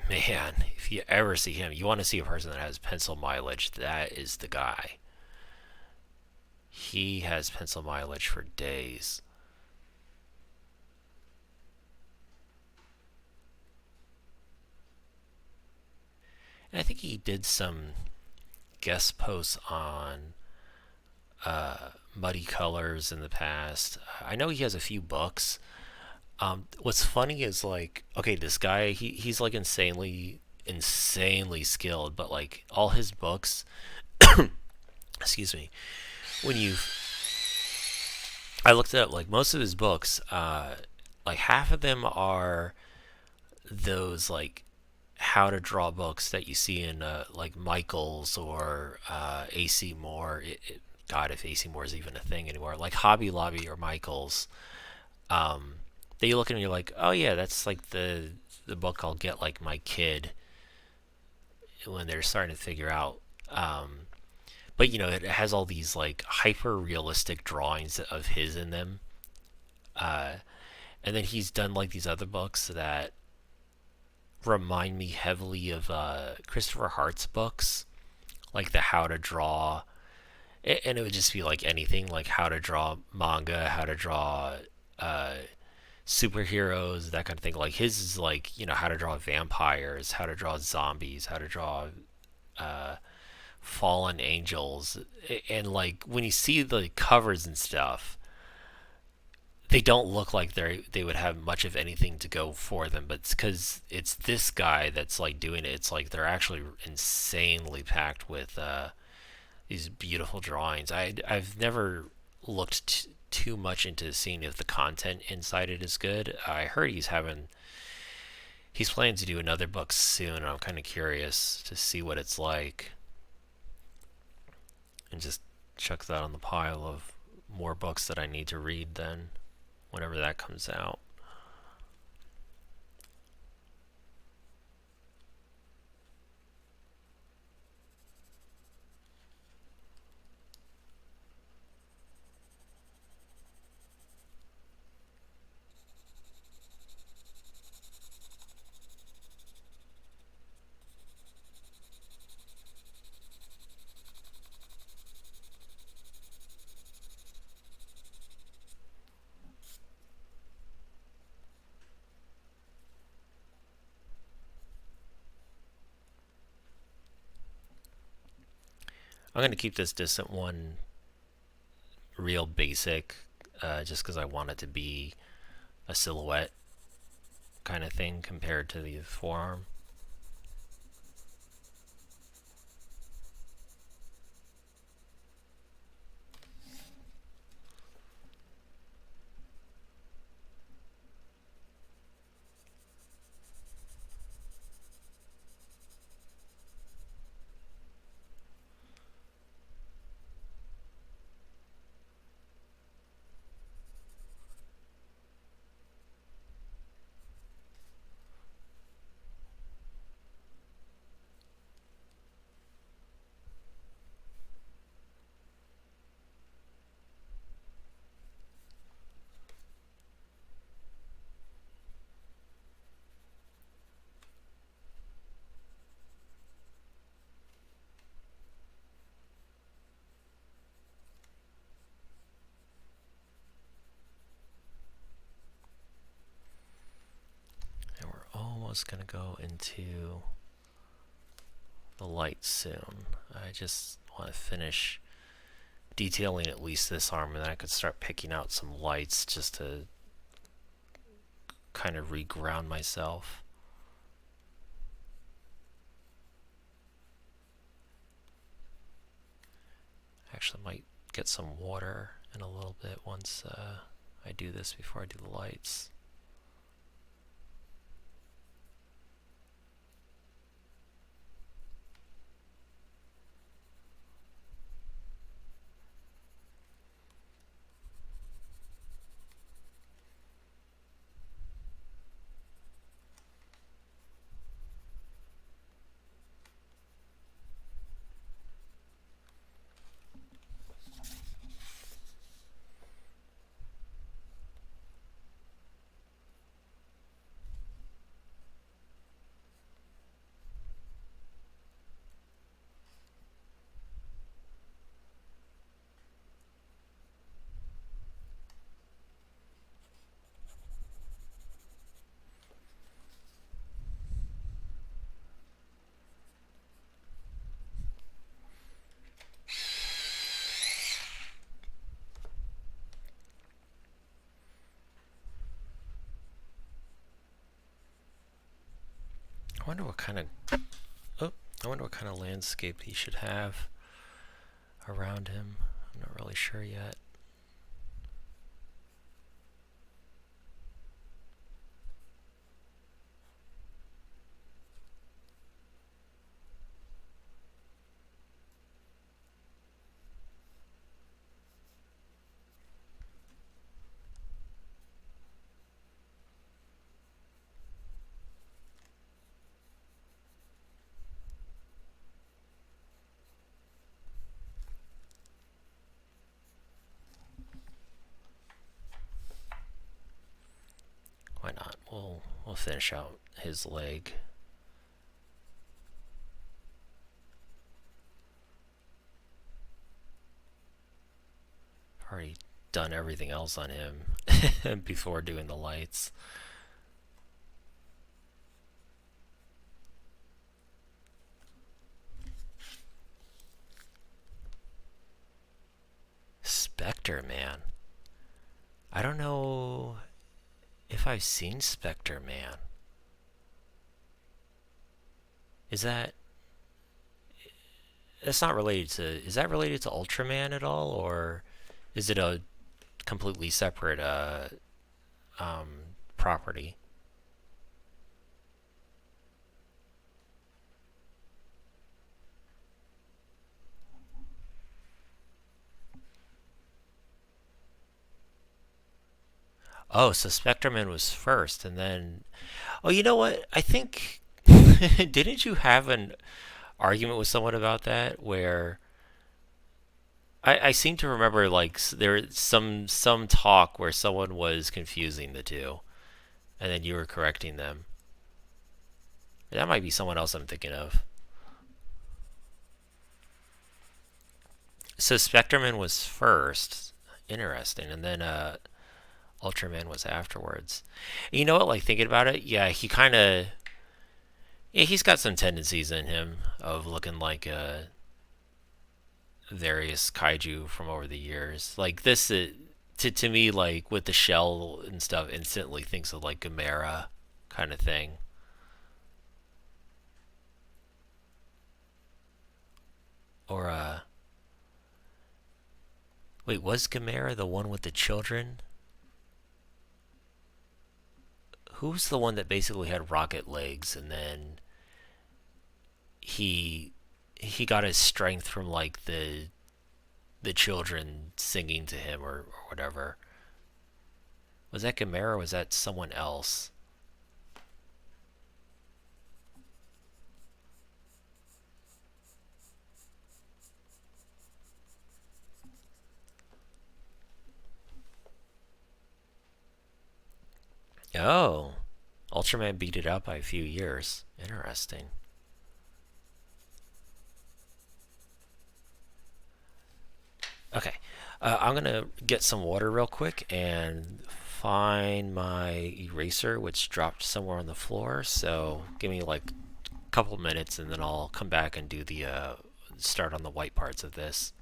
man, if you ever see him, you want to see a person that has pencil mileage. That is the guy. He has pencil mileage for days. And I think he did some guest posts on Muddy Colors in the past. I know he has a few books. What's funny is like, okay, this guy, he's like insanely skilled, but like all his books, excuse me, when I looked at like most of his books, like half of them are those like how to draw books that you see in like Michaels or AC Moore. God, if AC Moore is even a thing anymore, like Hobby Lobby or Michaels. That you look at and you're like, oh yeah, that's like the book I'll get like my kid when they're starting to figure out. But you know, it has all these like hyper realistic drawings of his in them. And then he's done like these other books that remind me heavily of Christopher Hart's books, like the how to draw, and it would just be like anything, like how to draw manga, how to draw superheroes, that kind of thing. Like his is like, you know, how to draw vampires, how to draw zombies, how to draw fallen angels, and like when you see the covers and stuff, they don't look like they would have much of anything to go for them, but it's because it's this guy that's like doing it. It's like they're actually insanely packed with these beautiful drawings. I've never looked too much into seeing if the content inside it is good. I heard he's planning to do another book soon, and I'm kind of curious to see what it's like, and just chuck that on the pile of more books that I need to read then, whenever that comes out. I'm going to keep this distant one real basic, just because I want it to be a silhouette kind of thing compared to the forearm. almost gonna go into the lights soon. I just want to finish detailing at least this arm, and then I could start picking out some lights just to kind of reground myself. Actually might get some water in a little bit once I do this before I do the lights. I wonder what kind of landscape he should have around him. I'm not really sure yet. Why not? We'll finish out his leg. Already done everything else on him before doing the lights. Spectre Man. I don't know if I've seen Spectre Man. Is that... That's not related to... Is that related to Ultraman at all? Or is it a completely separate property? Oh, so Spectreman was first, and then... Oh, you know what? I think... Didn't you have an argument with someone about that? Where... I seem to remember, like, there some talk where someone was confusing the two, and then you were correcting them. That might be someone else I'm thinking of. So Spectreman was first. Interesting. And then Ultraman was afterwards. And you know what, like, thinking about it, yeah, he kind of... Yeah, he's got some tendencies in him of looking like various kaiju from over the years. Like, this, to me, like, with the shell and stuff, instantly thinks of, like, Gamera kind of thing. Or, wait, was Gamera the one with the children? Who's the one that basically had rocket legs, and then he got his strength from, like, the children singing to him or whatever? Was that Gamera or was that someone else? Oh, Ultraman beat it out by a few years. Interesting. Okay, I'm gonna get some water real quick and find my eraser, which dropped somewhere on the floor. So give me like a couple minutes, and then I'll come back and do the start on the white parts of this.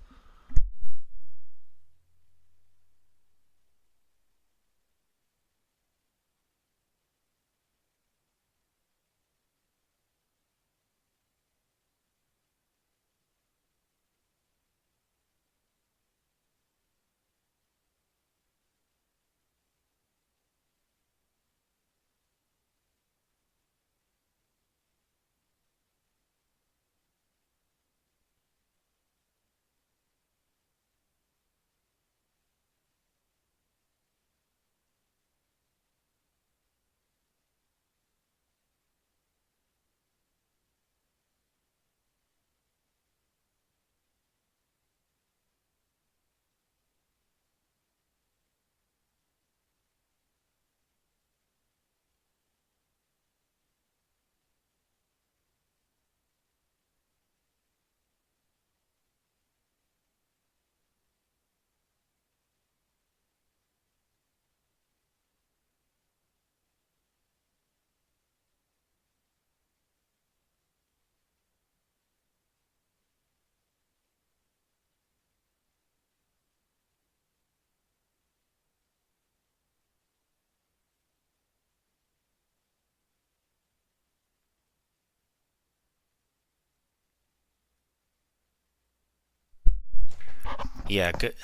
Yeah, good.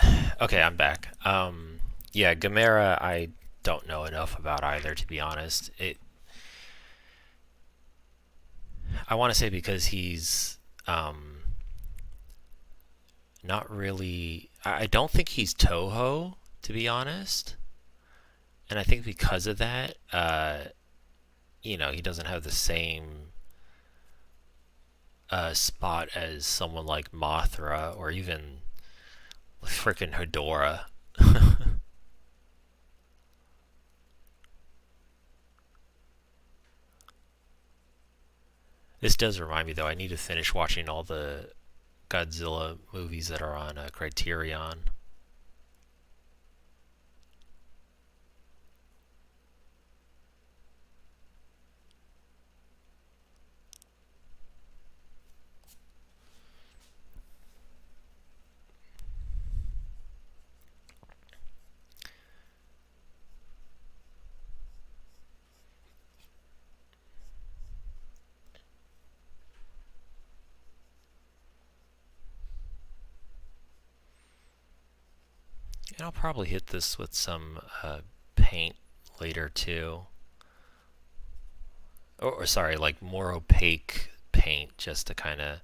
Okay, I'm back. Yeah, Gamera, I don't know enough about either, to be honest. I want to say because he's not really. I don't think he's Toho, to be honest. And I think because of that, he doesn't have the same spot as someone like Mothra or even freaking Hedora. This does remind me, though, I need to finish watching all the Godzilla movies that are on Criterion. And I'll probably hit this with some paint later too. Or sorry, like more opaque paint just to kind of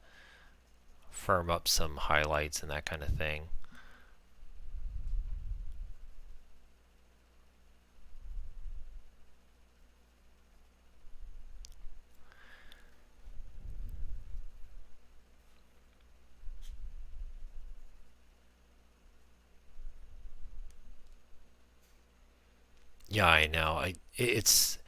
firm up some highlights and that kind of thing. Yeah, I know. It's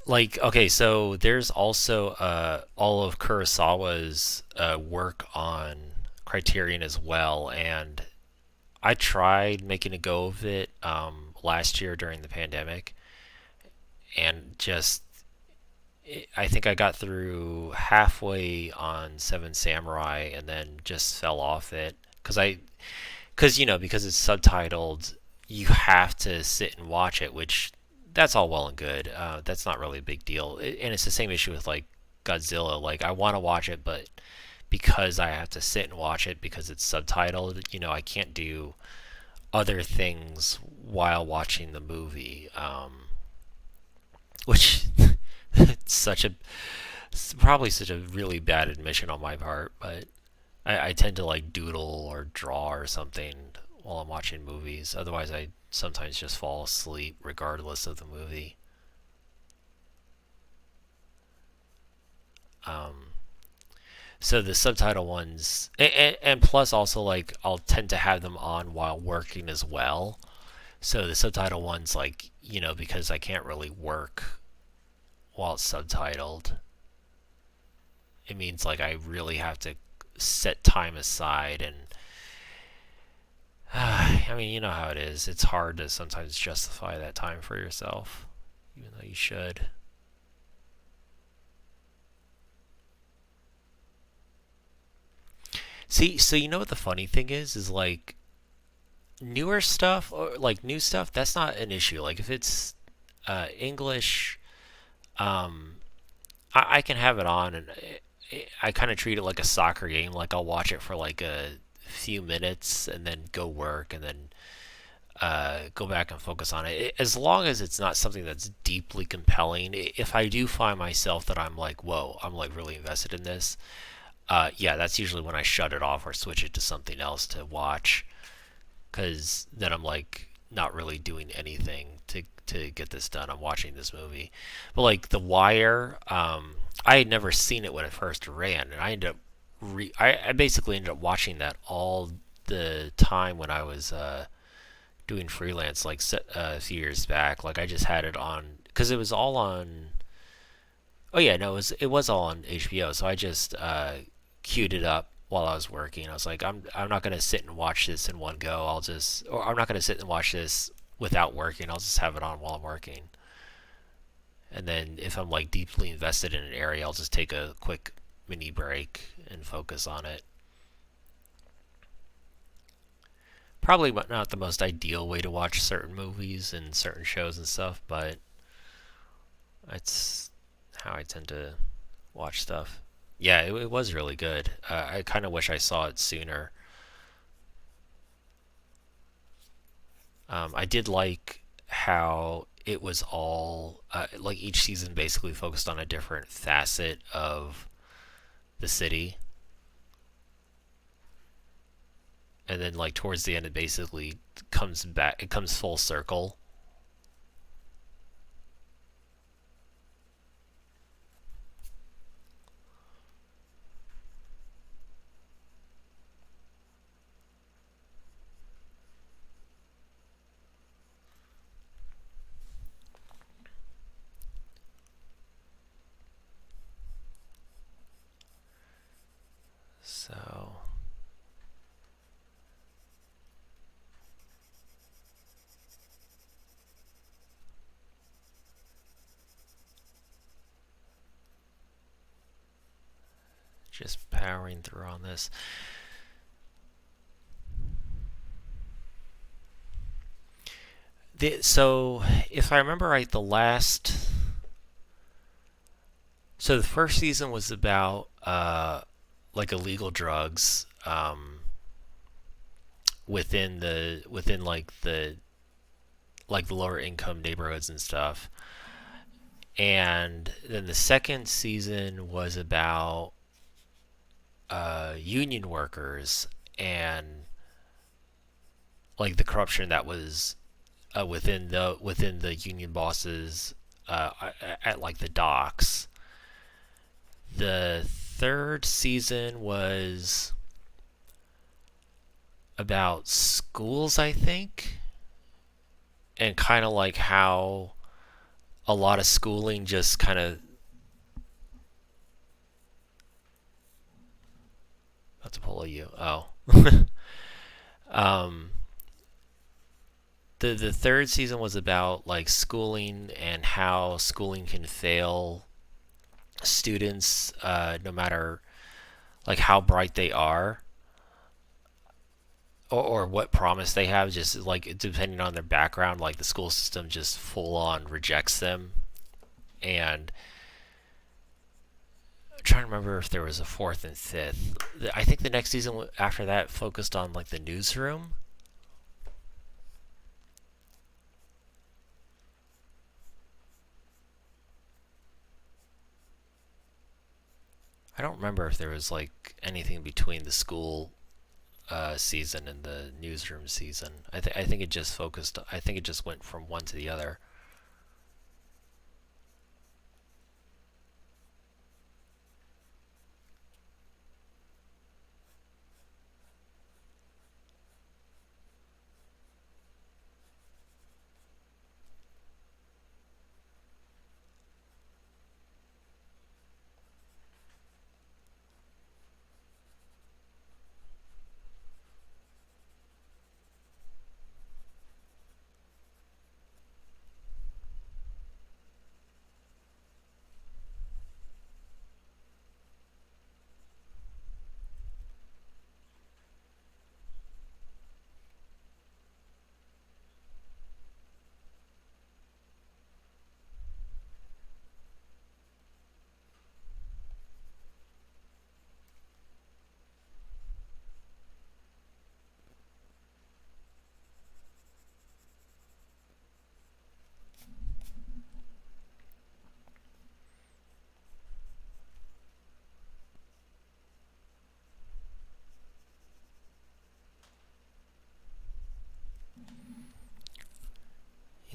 like, okay, so there's also all of Kurosawa's work on Criterion as well, and I tried making a go of it last year during the pandemic, and just I think I got through halfway on Seven Samurai and then just fell off it because it's subtitled, you have to sit and watch it, which that's all well and good. That's not really a big deal, and it's the same issue with like Godzilla. Like I want to watch it, but because I have to sit and watch it because it's subtitled, I can't do other things while watching the movie, which such a probably such a really bad admission on my part, but I tend to like doodle or draw or something while I'm watching movies. Otherwise, I sometimes just fall asleep regardless of the movie. Um, so the subtitle ones, and plus also like I'll tend to have them on while working as well. So the subtitle ones, like because I can't really work while it's subtitled, it means like I really have to set time aside and I mean, you know how it is. It's hard to sometimes justify that time for yourself, even though you should. See, so you know what the funny thing is like newer stuff or like new stuff. That's not an issue. Like if it's English, um, I can have it on, and I kind of treat it like a soccer game. Like I'll watch it for like a few minutes and then go work and then go back and focus on it. As long as it's not something that's deeply compelling. If I do find myself that I'm like, whoa, I'm like really invested in this, yeah, that's usually when I shut it off or switch it to something else to watch. Because then I'm like not really doing anything to get this done. I'm watching this movie, but like The Wire, I had never seen it when it first ran, and I ended up I basically ended up watching that all the time when I was doing freelance like a few years back. Like I just had it on because it was all on. Oh yeah, no, it was all on HBO. So I just queued it up while I was working. I was like, I'm not gonna sit and watch this in one go. Or I'm not gonna sit and watch this without working. I'll just have it on while I'm working. And then if I'm like deeply invested in an area, I'll just take a quick mini break and focus on it. Probably not the most ideal way to watch certain movies and certain shows and stuff, but it's how I tend to watch stuff. Yeah, it was really good. I kind of wish I saw it sooner. I did like how it was all like each season basically focused on a different facet of the city, and then like towards the end it basically comes back. It comes full circle. So just powering through on this. So if I remember right, so the first season was about like illegal drugs within like the lower income neighborhoods and stuff. And then the second season was about union workers and like the corruption that was within the union bosses at like the docks. The third season was about schools, I think, and kind of like how a lot of schooling just kind of. About to pull a you. Oh. um, the third season was about like schooling and how schooling can fail students, no matter like how bright they are, or what promise they have, just like depending on their background, like the school system just full on rejects them. And I'm trying to remember if there was a fourth and fifth. I think the next season after that focused on like the newsroom. I don't remember if there was like anything between the school season and the newsroom season. I think it just focused. I think it just went from one to the other.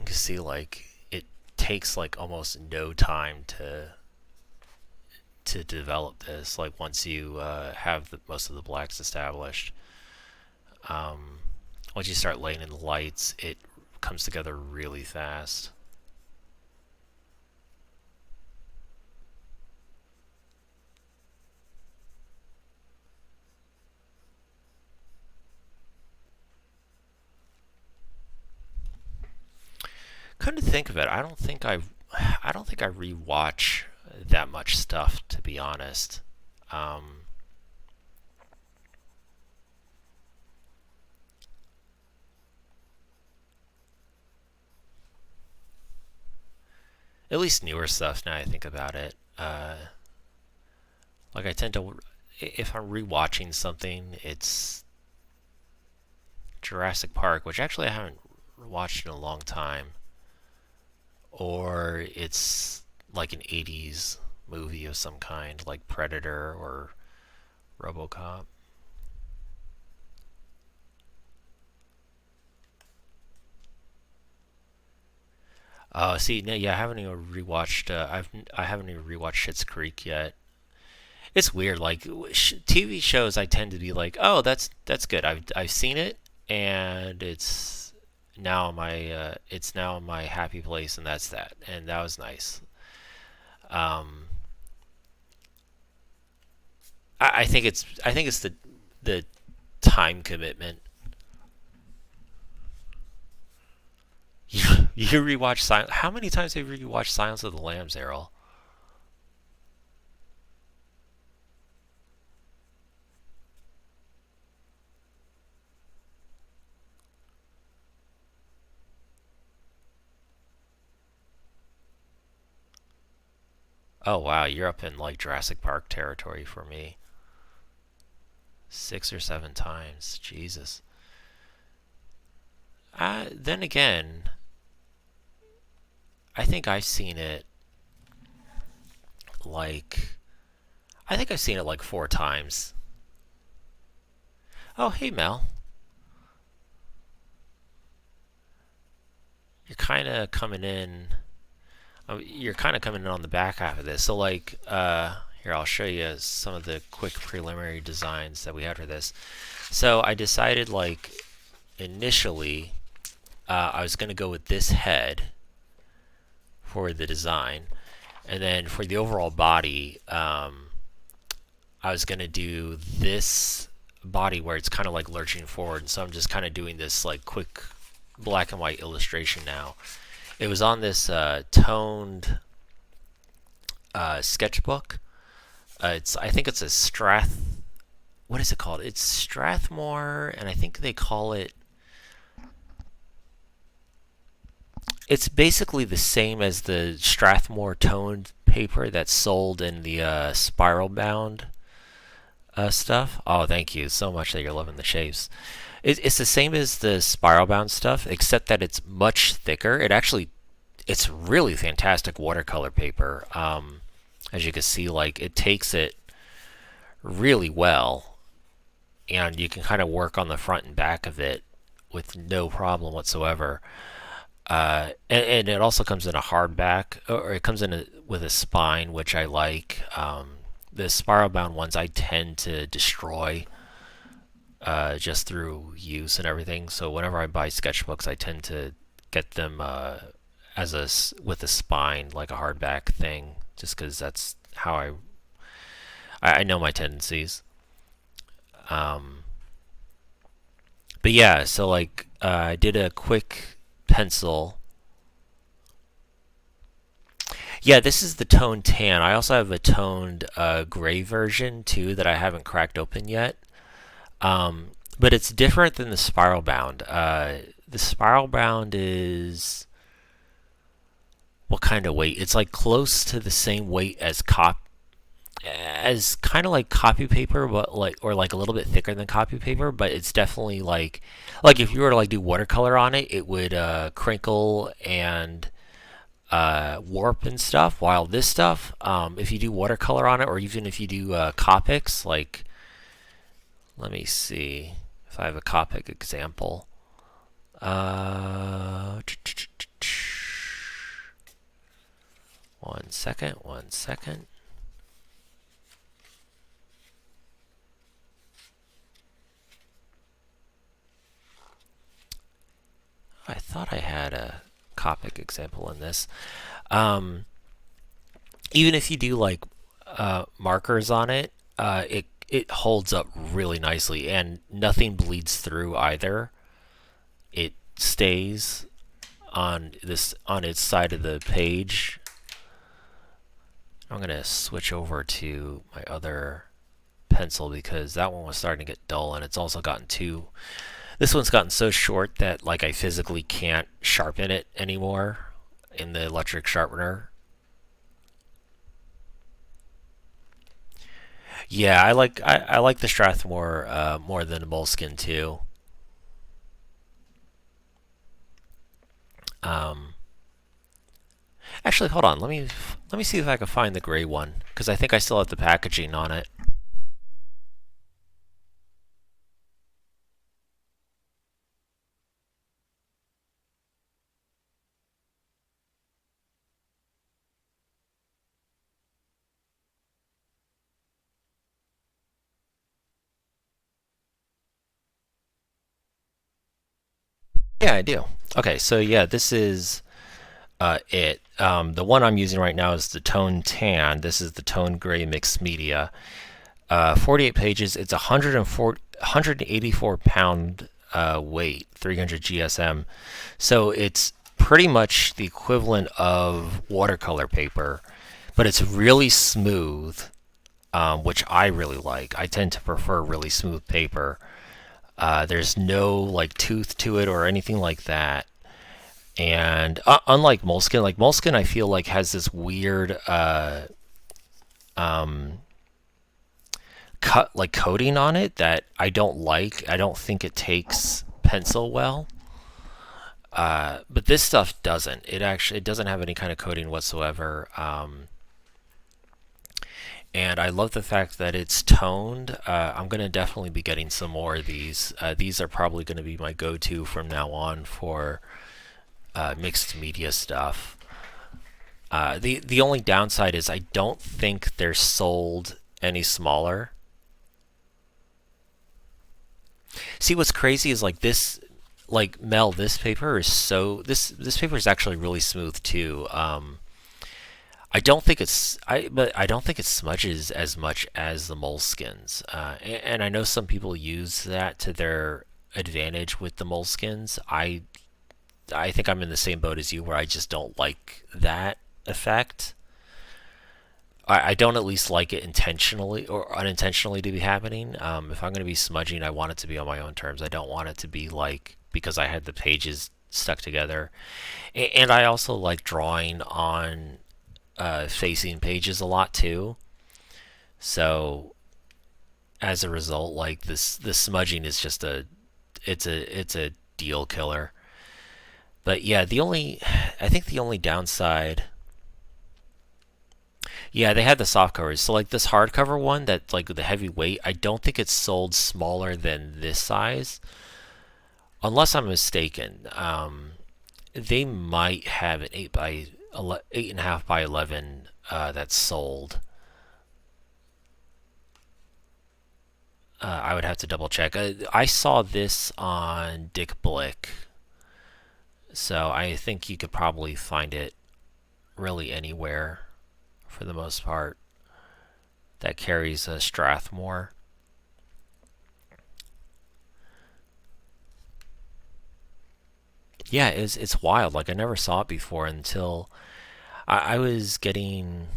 can see, like, it takes like almost no time to develop this. Like, once you have most of the blacks established, once you start laying in the lights, it comes together really fast. Come to think of it, I don't think I rewatch that much stuff, to be honest. At least newer stuff, now I think about it. Like, I tend to, if I'm rewatching something, it's Jurassic Park, which actually I haven't watched in a long time. Or it's like an 80s movie of some kind, like Predator or RoboCop. See, no, yeah, I haven't even rewatched. I haven't even rewatched Schitt's Creek yet. It's weird. Like, TV shows, I tend to be like, oh, that's good. I've seen it, and it's now my happy place, and that's that. And that was nice. I think it's the time commitment. You rewatch Silence. How many times have you rewatched Silence of the Lambs, Errol? Oh wow, you're up in like Jurassic Park territory for me. 6 or 7 times, Jesus. Then again, I think I've seen it like I think I've seen it like 4 times. Oh, hey Mel, you're kind of coming in. You're kind of coming in on the back half of this. So like, here I'll show you some of the quick preliminary designs that we had for this. So I decided, like, initially, I was going to go with this head for the design, and then for the overall body, I was going to do this body where it's kind of like lurching forward. And so I'm just kind of doing this like quick black and white illustration now. It was on this toned sketchbook. I think it's a what is it called? It's Strathmore, and I think they call it. It's basically the same as the Strathmore toned paper that's sold in the spiral bound stuff. Oh, thank you so much that you're loving the shapes. It's the same as the spiral bound stuff, except that it's much thicker. It's really fantastic watercolor paper. As you can see, like, it takes it really well, and you can kind of work on the front and back of it with no problem whatsoever. And it also comes in a hardback, or it comes in with a spine, which I like. The spiral bound ones I tend to destroy just through use and everything. So whenever I buy sketchbooks, I tend to get them with a spine, like a hardback thing, just because that's how I know my tendencies. But yeah, so like I did a quick pencil. Yeah, this is the toned tan. I also have a toned gray version too that I haven't cracked open yet. But it's different than the spiral bound. The spiral bound is what kind of weight? It's like close to the same weight as kind of like copy paper, but like a little bit thicker than copy paper. But it's definitely like if you were to like do watercolor on it, it would crinkle and warp and stuff. While this stuff, if you do watercolor on it, or even if you do Copics, like, let me see if I have a Copic example. second, 1 second. I thought I had a Copic example in this. Even if you do like markers on it, it holds up really nicely, and nothing bleeds through either. It stays on its side of the page. I'm gonna switch over to my other pencil because that one was starting to get dull, and it's also gotten this one's gotten so short that like I physically can't sharpen it anymore in the electric sharpener. Yeah, I like the Strathmore more than the Moleskine too. Actually, hold on. Let me see if I can find the gray one because I think I still have the packaging on it. Yeah, I do. Okay, so yeah, this is it. The one I'm using right now is the Tone Tan. This is the Tone Gray Mixed Media. 48 pages. It's 184 pound weight, 300 GSM. So it's pretty much the equivalent of watercolor paper, but it's really smooth, which I really like. I tend to prefer really smooth paper. There's no like tooth to it or anything like that. And unlike Moleskine, like Moleskine, I feel like has this weird coating on it that I don't like. I don't think it takes pencil well. But this stuff doesn't. It doesn't have any kind of coating whatsoever. And I love the fact that it's toned. I'm going to definitely be getting some more of these. These are probably going to be my go-to from now on for mixed media stuff. The only downside is I don't think they're sold any smaller. See, what's crazy is like this, like Mel, this paper is this paper is actually really smooth too. I don't think but I don't think it smudges as much as the Moleskines. And I know some people use that to their advantage with the Moleskines. I think I'm in the same boat as you, where I just don't like that effect. I don't at least like it intentionally or unintentionally to be happening. If I'm going to be smudging, I want it to be on my own terms. I don't want it to be like because I had the pages stuck together. And I also like drawing on facing pages a lot too. So as a result, like the smudging is just it's a deal killer. But yeah, I think the only downside. Yeah, they had the soft covers. So like this hardcover one that's like the heavy weight, I don't think it's sold smaller than this size. Unless I'm mistaken. They might have an 8.5 by 11 that's sold. I would have to double check. I saw this on Dick Blick, so I think you could probably find it really anywhere for the most part that carries a Strathmore. Yeah, it's wild. Like I never saw it before until I was getting.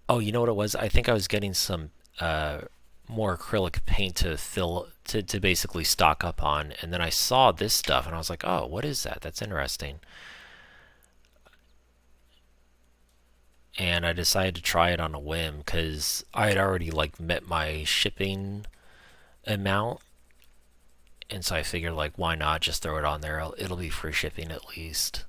Oh, you know what it was? I think I was getting some more acrylic paint to fill to basically stock up on, and then I saw this stuff and I was like, oh, what is that? That's interesting. And I decided to try it on a whim because I had already like met my shipping amount, and so I figured like why not just throw it on there? It'll be free shipping at least.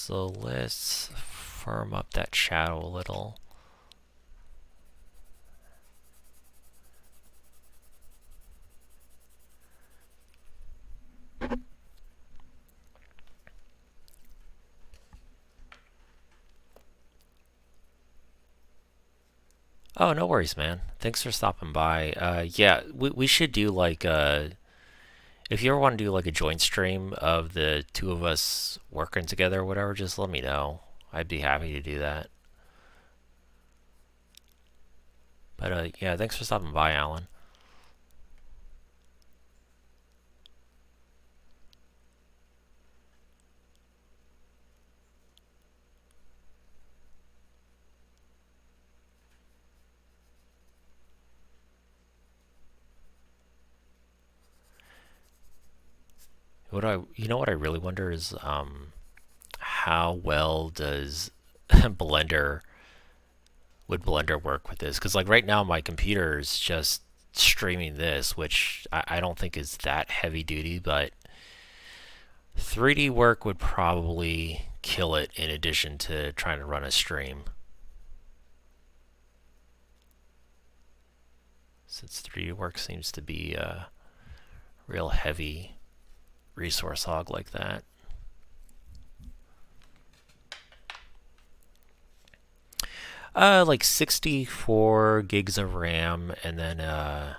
So let's firm up that shadow a little. Oh, no worries, man. Thanks for stopping by. Yeah, we should do like if you ever want to do like a joint stream of the two of us working together or whatever, just let me know. I'd be happy to do that. But yeah, thanks for stopping by, Alan. You know what I really wonder is how well does Blender would Blender work with this? Because like right now my computer is just streaming this, which I don't think is that heavy duty, but 3D work would probably kill it in addition to trying to run a stream. Since 3D work seems to be a real heavy resource hog like that. Like 64 gigs of RAM, and then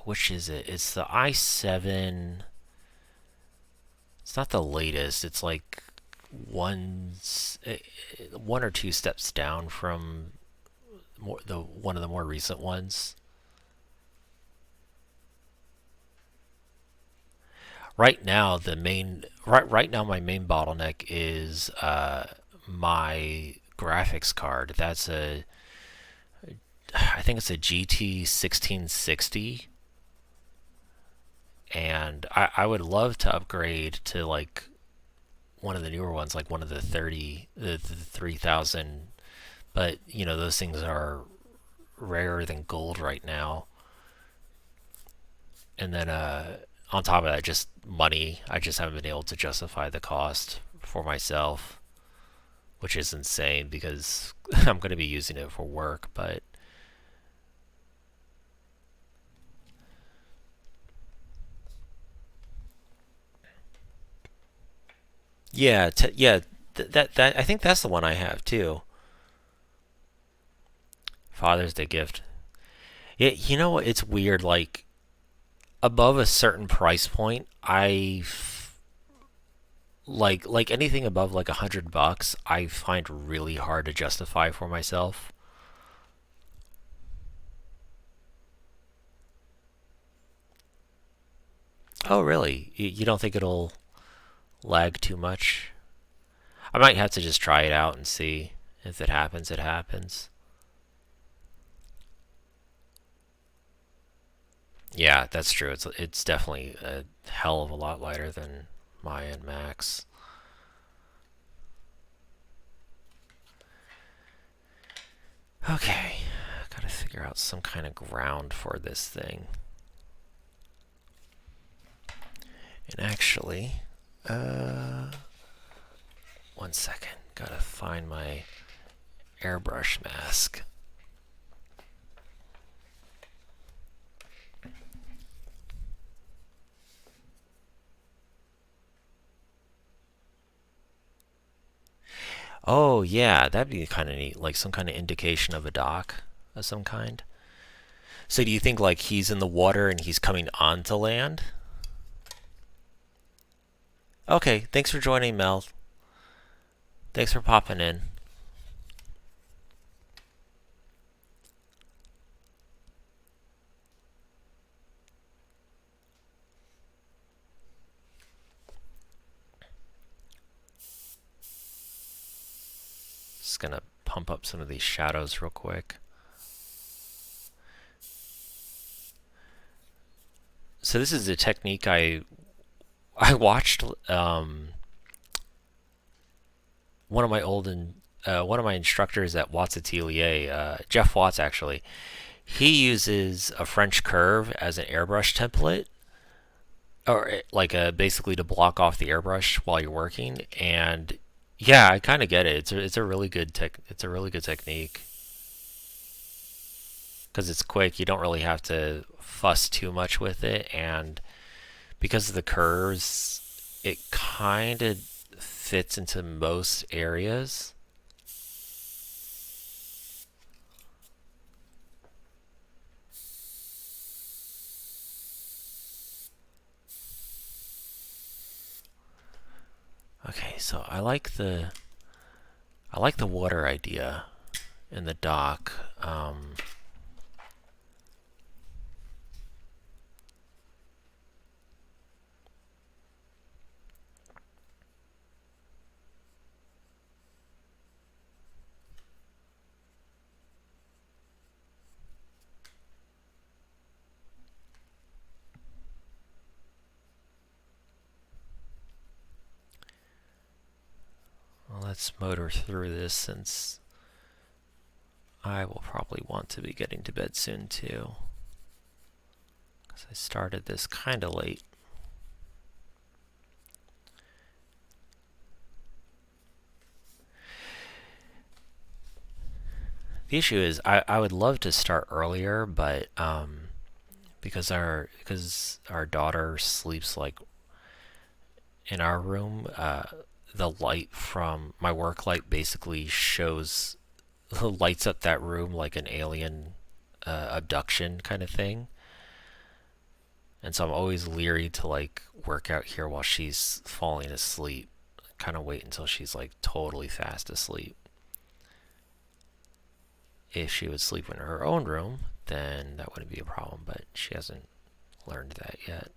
which is it? It's the i7. It's not the latest. It's like one or two steps down from one of the more recent ones. Right now, right now my main bottleneck is my graphics card. That's I think it's a GT 1660, and I would love to upgrade to like one of the newer ones, like one of the 3000, but you know those things are rarer than gold right now. And then on top of that, just money. I just haven't been able to justify the cost for myself, which is insane because I'm going to be using it for work, but yeah, that I think that's the one I have too. Father's Day gift. Yeah, you know what? It's weird. Like above a certain price point, like anything above like $100, I find really hard to justify for myself. Oh, really? You don't think it'll lag too much? I might have to just try it out and see. If it happens, it happens. Yeah, that's true. It's definitely a hell of a lot lighter than Maya and Max. Okay, gotta figure out some kind of ground for this thing. And actually, one second. Gotta find my airbrush mask. Oh, yeah, that'd be kind of neat. Like some kind of indication of a dock of some kind. So do you think like he's in the water and he's coming onto land? Okay, thanks for joining, Mel. Thanks for popping in. Just gonna pump up some of these shadows real quick. So this is a technique I watched one of my instructors at Watts Atelier, Jeff Watts actually. He uses a French curve as an airbrush template, or like basically to block off the airbrush while you're working. And yeah, I kind of get it. It's a really good it's a really good technique because it's quick. You don't really have to fuss too much with it, and because of the curves, it kind of fits into most areas. Okay, so I like the water idea in the dock. Well, let's motor through this since I will probably want to be getting to bed soon too. Because I started this kind of late. The issue is I would love to start earlier, but because our daughter sleeps like in our room, the light from my work light basically shows lights up that room like an alien abduction kind of thing. And so I'm always leery to like work out here while she's falling asleep. Kind of wait until she's like totally fast asleep. If she would sleep in her own room, then that wouldn't be a problem, but she hasn't learned that yet.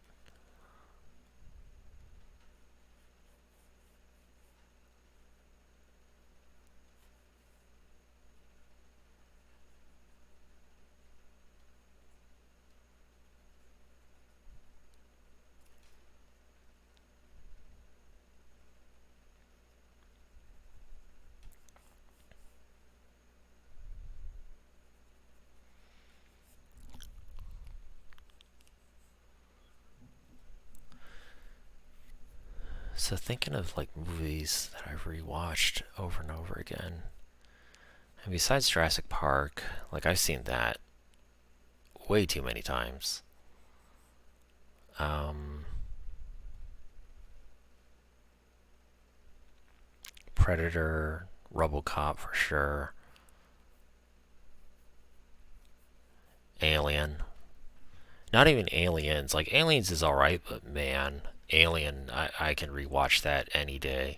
So thinking of like movies that I've rewatched over and over again, and besides Jurassic Park, like I've seen that way too many times. Um, Predator, RoboCop for sure, Alien. Not even Aliens. Like Aliens is alright, but man, Alien, I can rewatch that any day.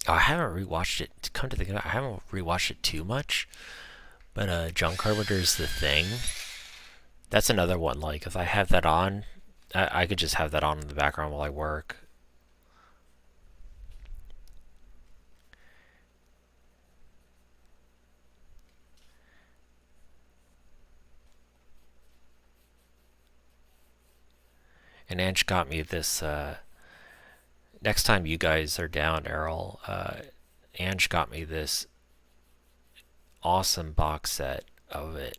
I haven't rewatched it. To come to think of it, I haven't rewatched it too much. But John Carpenter's The Thing. That's another one. Like if I have that on, I could just have that on in the background while I work. And Ange got me this. Next time you guys are down, Errol, Ange got me this awesome box set of it.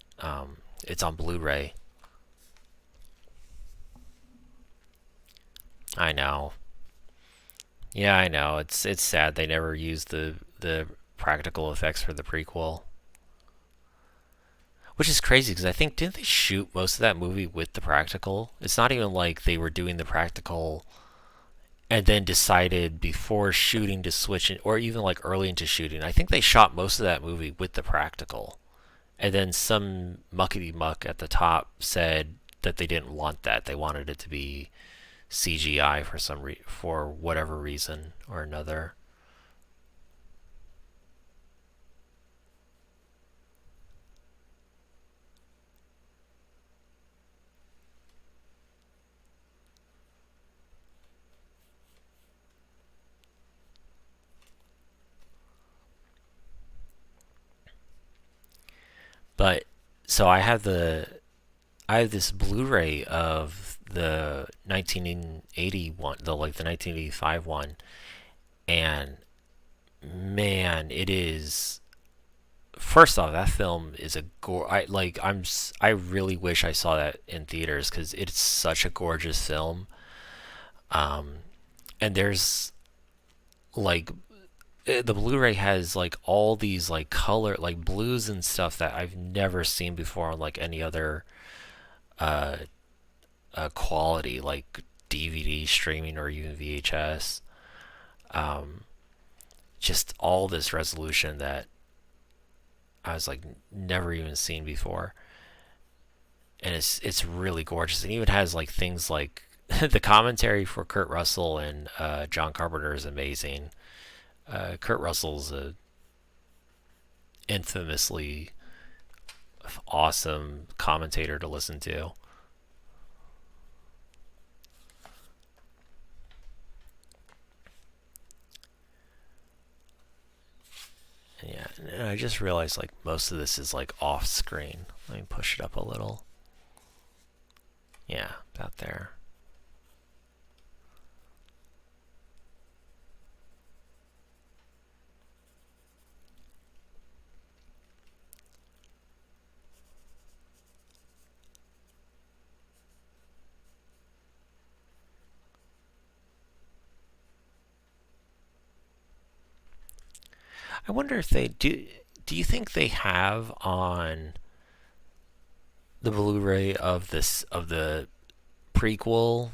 It's on Blu-ray. I know. Yeah, I know. It's sad they never used the practical effects for the prequel, which is crazy because I think didn't they shoot most of that movie with the practical? It's not even like they were doing the practical and then decided before shooting to switch it, or even like early into shooting. I think they shot most of that movie with the practical, and then some muckety muck at the top said that they didn't want that. They wanted it to be CGI for whatever reason or another. But so I have this Blu-ray of the 1981, the 1985 one, and man, it is. First off, that film is a I really wish I saw that in theaters because it's such a gorgeous film. Um, and there's like the Blu-ray has like all these like color like blues and stuff that I've never seen before on like any other uh, quality like DVD streaming or even VHS. Um, just all this resolution that I was like never even seen before, and it's really gorgeous. And even has like things like the commentary for Kurt Russell and John Carpenter is amazing. Kurt Russell's a infamously awesome commentator to listen to. Yeah, and I just realized like most of this is like off screen. Let me push it up a little. Yeah, about there. I wonder if they do. Do you think they have on the Blu-ray of the prequel?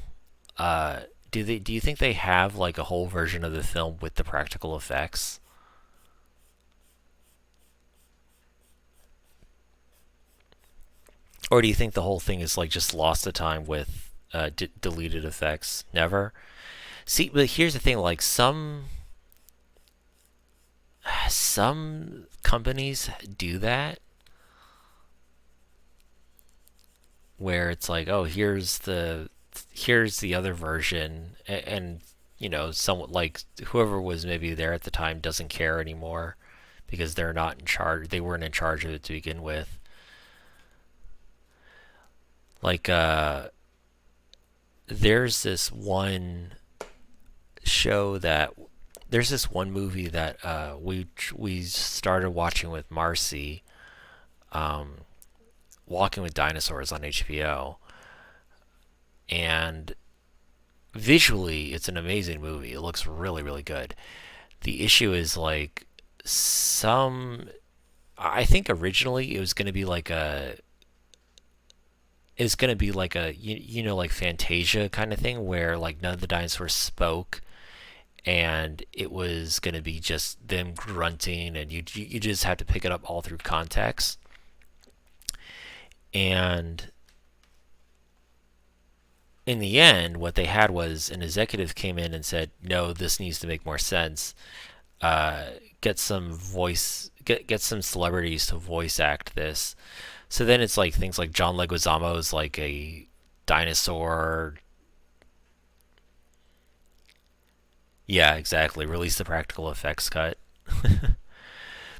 Uh, do you think they have like a whole version of the film with the practical effects, or do you think the whole thing is like just lost to time with deleted effects? Never. See, but here's the thing: like some companies do that, where it's like, oh, here's the other version, and you know, someone like whoever was maybe there at the time doesn't care anymore because they're not in charge. They weren't in charge of it to begin with. Like, there's this one show that there's this one movie that we started watching with Marcy, um, Walking with Dinosaurs on HBO, and visually it's an amazing movie. It looks really really good. The issue is like some I think originally it was going to be like a it's going to be like a you know like Fantasia kind of thing where like none of the dinosaurs spoke, and it was going to be just them grunting, and you just have to pick it up all through context. And in the end, what they had was an executive came in and said, "No, this needs to make more sense. Get some get some celebrities to voice act this." So then it's like things like John Leguizamo is like a dinosaur. Yeah, exactly. Release the practical effects cut.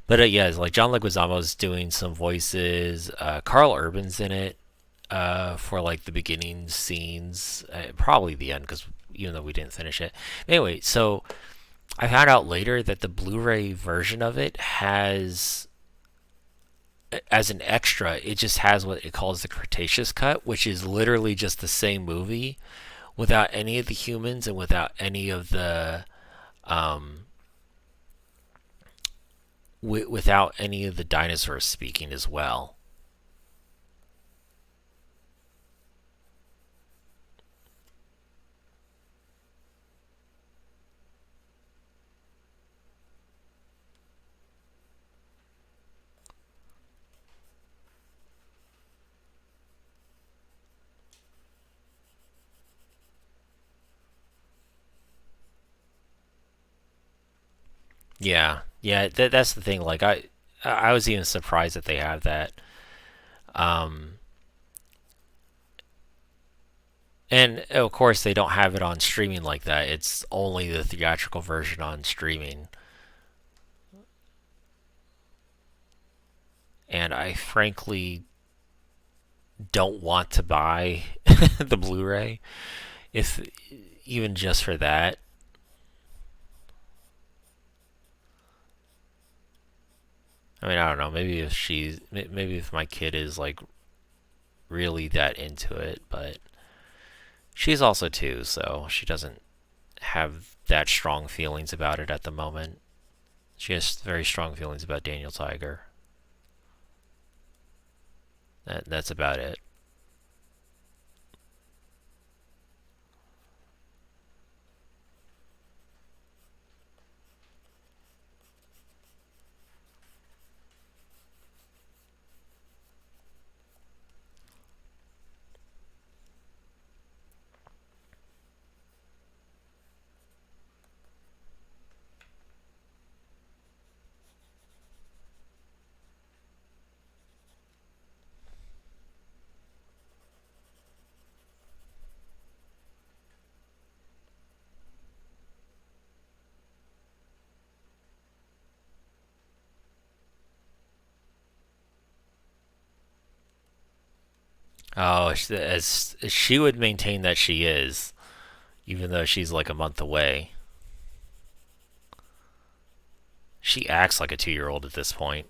But yeah, it's like John Leguizamo's doing some voices. Carl Urban's in it for like the beginning scenes, probably the end because even though we didn't finish it. Anyway, so I found out later that the Blu-ray version of it has, as an extra, it just has what it calls the Cretaceous cut, which is literally just the same movie without any of the humans and without any of the um, without any of the dinosaurs speaking as well. Yeah, yeah, that's the thing. Like I was even surprised that they have that. Um, and of course they don't have it on streaming like that. It's only the theatrical version on streaming. and I frankly don't want to buy the Blu-ray, if even just for that. I mean, I don't know. Maybe if my kid is like really that into it, but she's also 2, so she doesn't have that strong feelings about it at the moment. She has very strong feelings about Daniel Tiger. That's about it. Oh, as she would maintain that she is, even though she's like a month away. She acts like a 2-year-old at this point.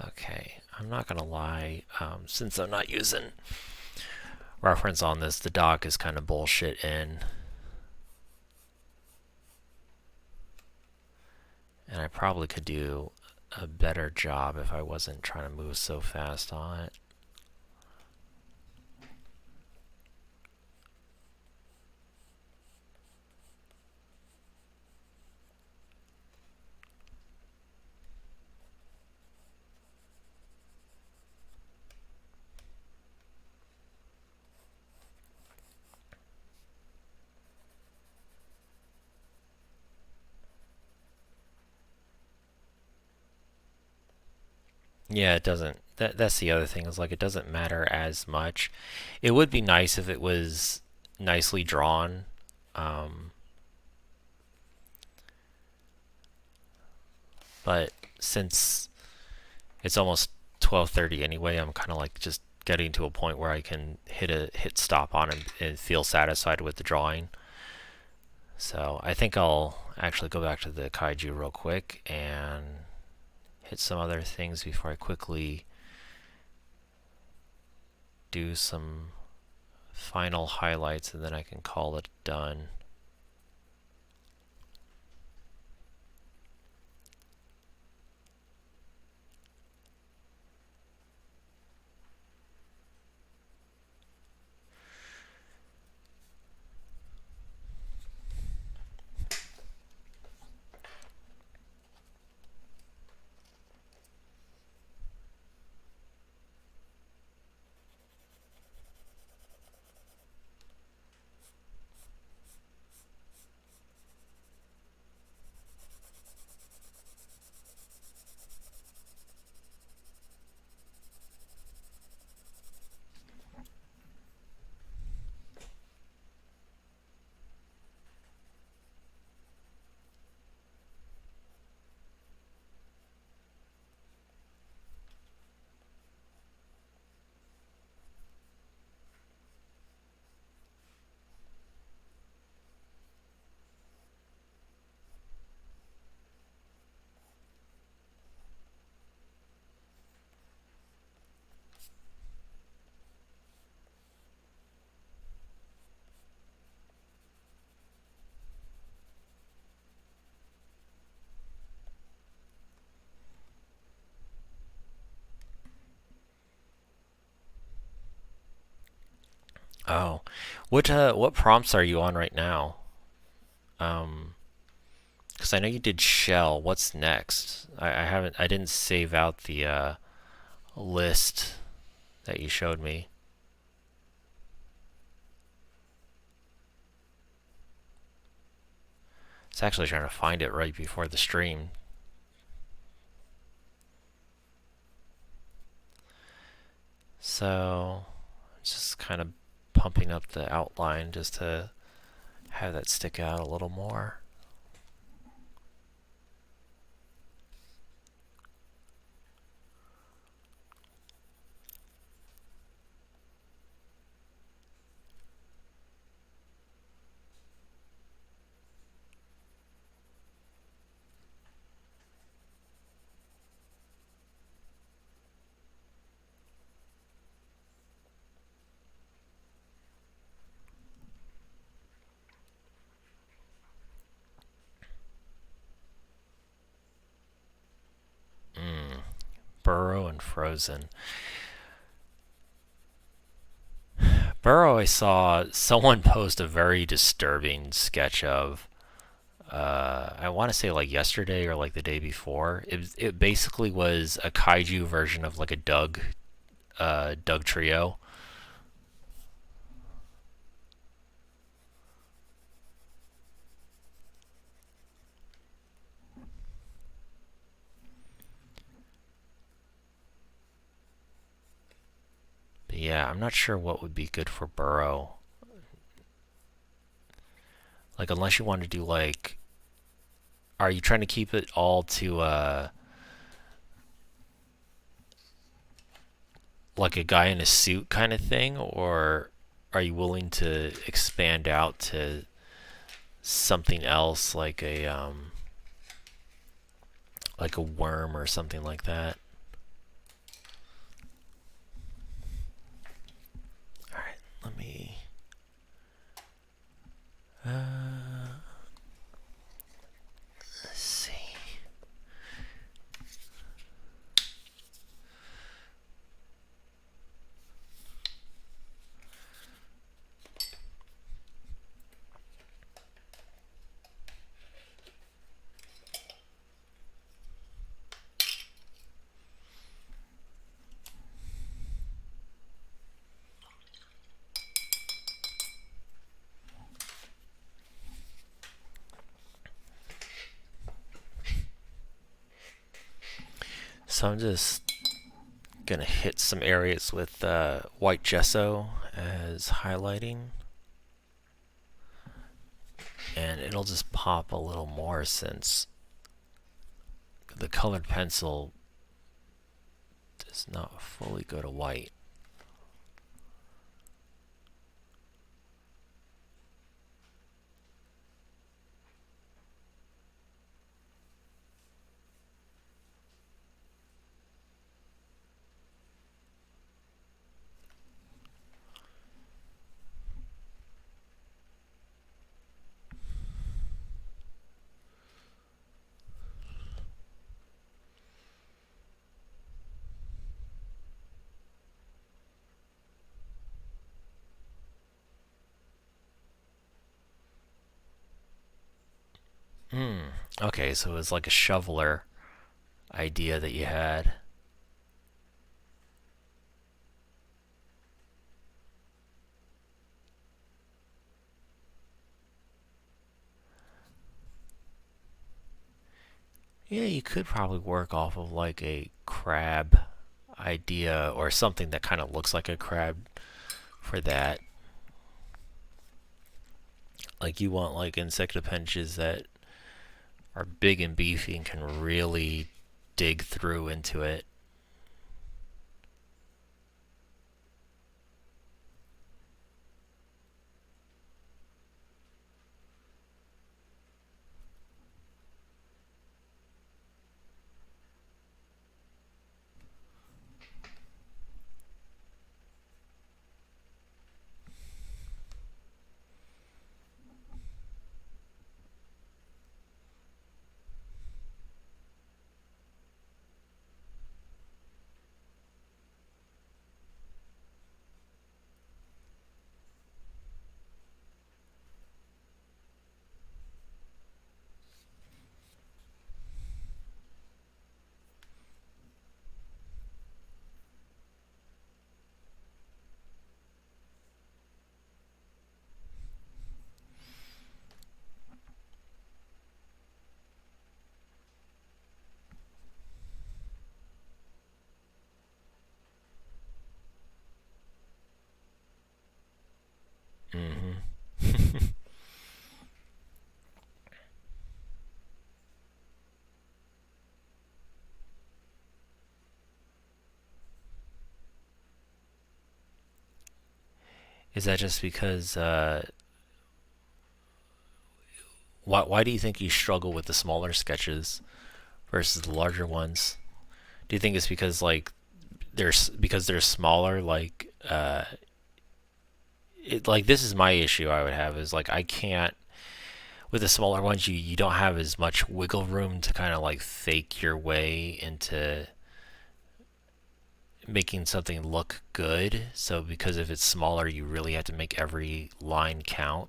Okay, I'm not gonna lie. Since I'm not using reference on this, the doc is kind of bullshit in. And I probably could do a better job if I wasn't trying to move so fast on it. Yeah, it doesn't. That's the other thing, is like it doesn't matter as much. It would be nice if it was nicely drawn. Um, but since it's almost 12:30 anyway, I'm kind of like just getting to a point where I can hit stop on and feel satisfied with the drawing. So I think I'll actually go back to the Kaiju real quick and hit some other things before I quickly do some final highlights, and then I can call it done. Oh, what prompts are you on right now? Because I know you did shell. What's next? I didn't save out the list that you showed me. was actually trying to find it right before the stream. So, just kind of pumping up the outline just to have that stick out a little more. Burrow and Frozen. Burrow, I saw someone post a very disturbing sketch of. I want to say like yesterday or like the day before. It basically was a kaiju version of like a Doug trio. But yeah, I'm not sure what would be good for Burrow. Like, unless you want to do like, are you trying to keep it all to like a guy in a suit kind of thing, or are you willing to expand out to something else like a worm or something like that? All right, let me. Let's see. So I'm just gonna hit some areas with white gesso as highlighting, and it'll just pop a little more since the colored pencil does not fully go to white. Okay, so it was like a shoveler idea that you had. Yeah, you could probably work off of like a crab idea or something that kind of looks like a crab for that. Like you want like insect appendages that are big and beefy and can really dig through into it. Is that just because, why do you think you struggle with the smaller sketches versus the larger ones? Do you think it's because like because they're smaller, like like this is my issue I would have is like I can't with the smaller ones you don't have as much wiggle room to kind of like fake your way into making something look good. So because if it's smaller, you really have to make every line count.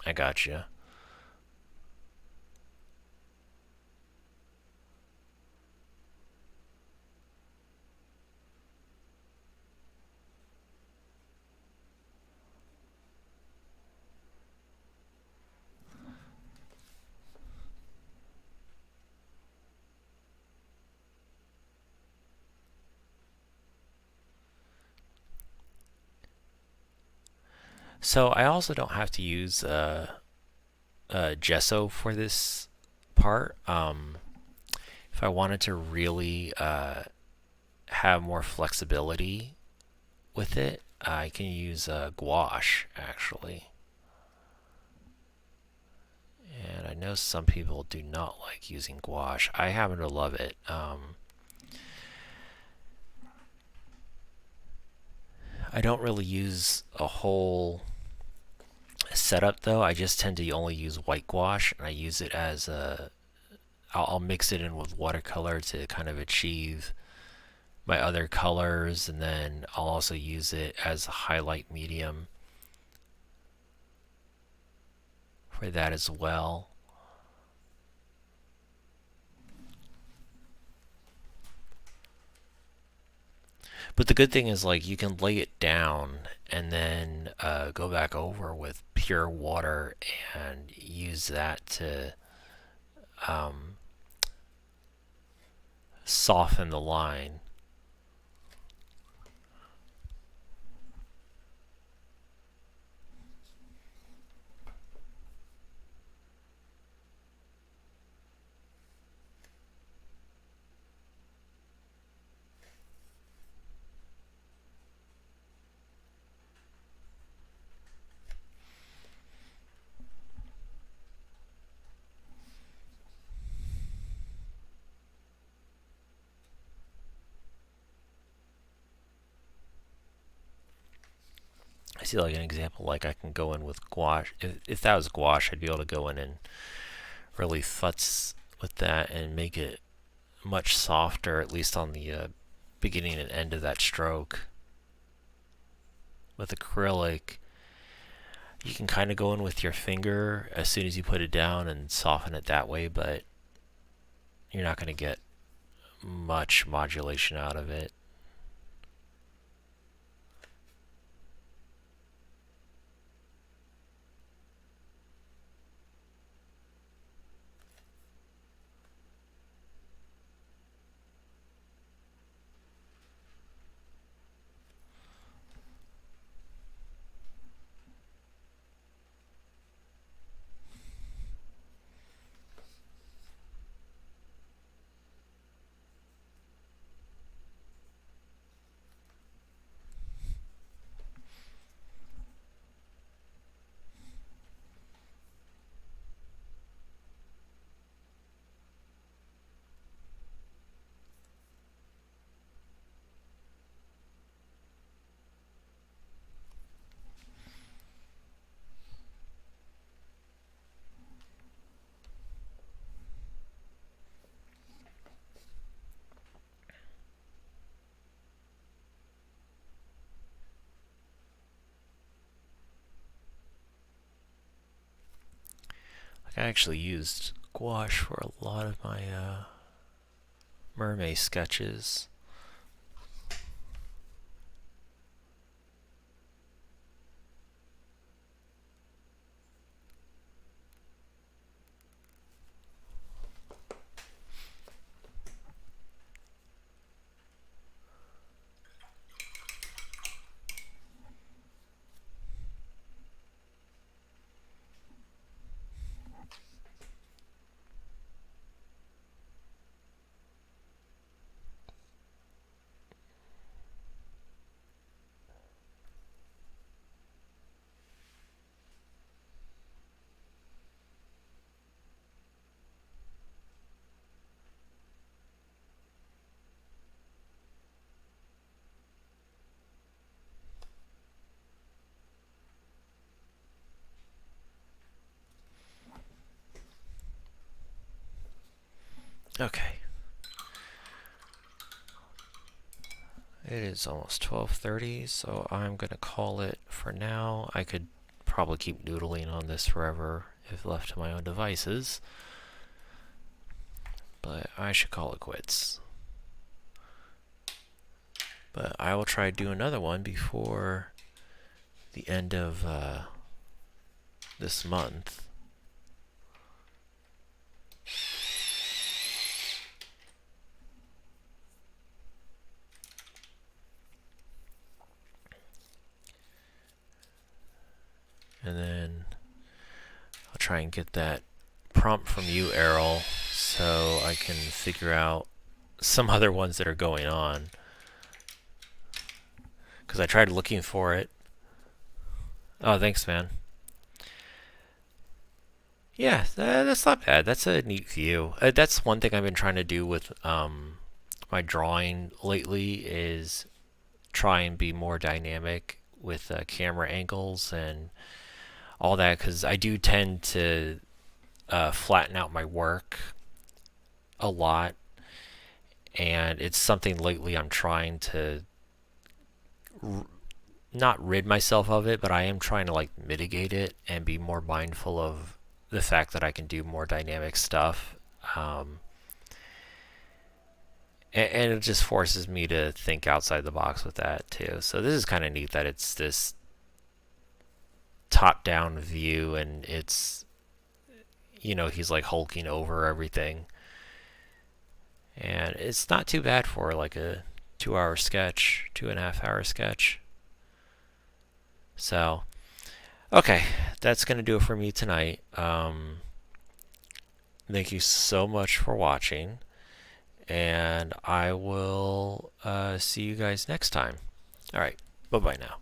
I gotcha. So I also don't have to use gesso for this part. If I wanted to really have more flexibility with it, I can use gouache actually. And I know some people do not like using gouache. I happen to love it. I don't really use a whole setup though. I just tend to only use white gouache, and I use it as a. I'll mix it in with watercolor to kind of achieve my other colors, and then I'll also use it as a highlight medium for that as well. But the good thing is like you can lay it down and then go back over with pure water and use that to soften the line. I see like an example, like I can go in with gouache. If that was gouache, I'd be able to go in and really futz with that and make it much softer, at least on the beginning and end of that stroke. With acrylic, you can kind of go in with your finger as soon as you put it down and soften it that way, but you're not going to get much modulation out of it. I actually used gouache for a lot of my mermaid sketches. Okay. It is almost 12:30, so I'm going to call it for now. I could probably keep noodling on this forever if left to my own devices, but I should call it quits. But I will try to do another one before the end of this month. And then I'll try and get that prompt from you, Errol, so I can figure out some other ones that are going on. Because I tried looking for it. Oh, thanks, man. Yeah, that's not bad. That's a neat view. That's one thing I've been trying to do with my drawing lately, is try and be more dynamic with camera angles and all that, because I do tend to flatten out my work a lot, and it's something lately I'm trying to not rid myself of it, but I am trying to like mitigate it and be more mindful of the fact that I can do more dynamic stuff. And it just forces me to think outside the box with that too. So this is kind of neat that it's this top-down view, and it's, you know, he's like hulking over everything, and it's not too bad for like a 2-hour sketch, 2.5-hour sketch. So okay, that's gonna do it for me tonight. Thank you so much for watching, and I will see you guys next time. All right, bye bye now.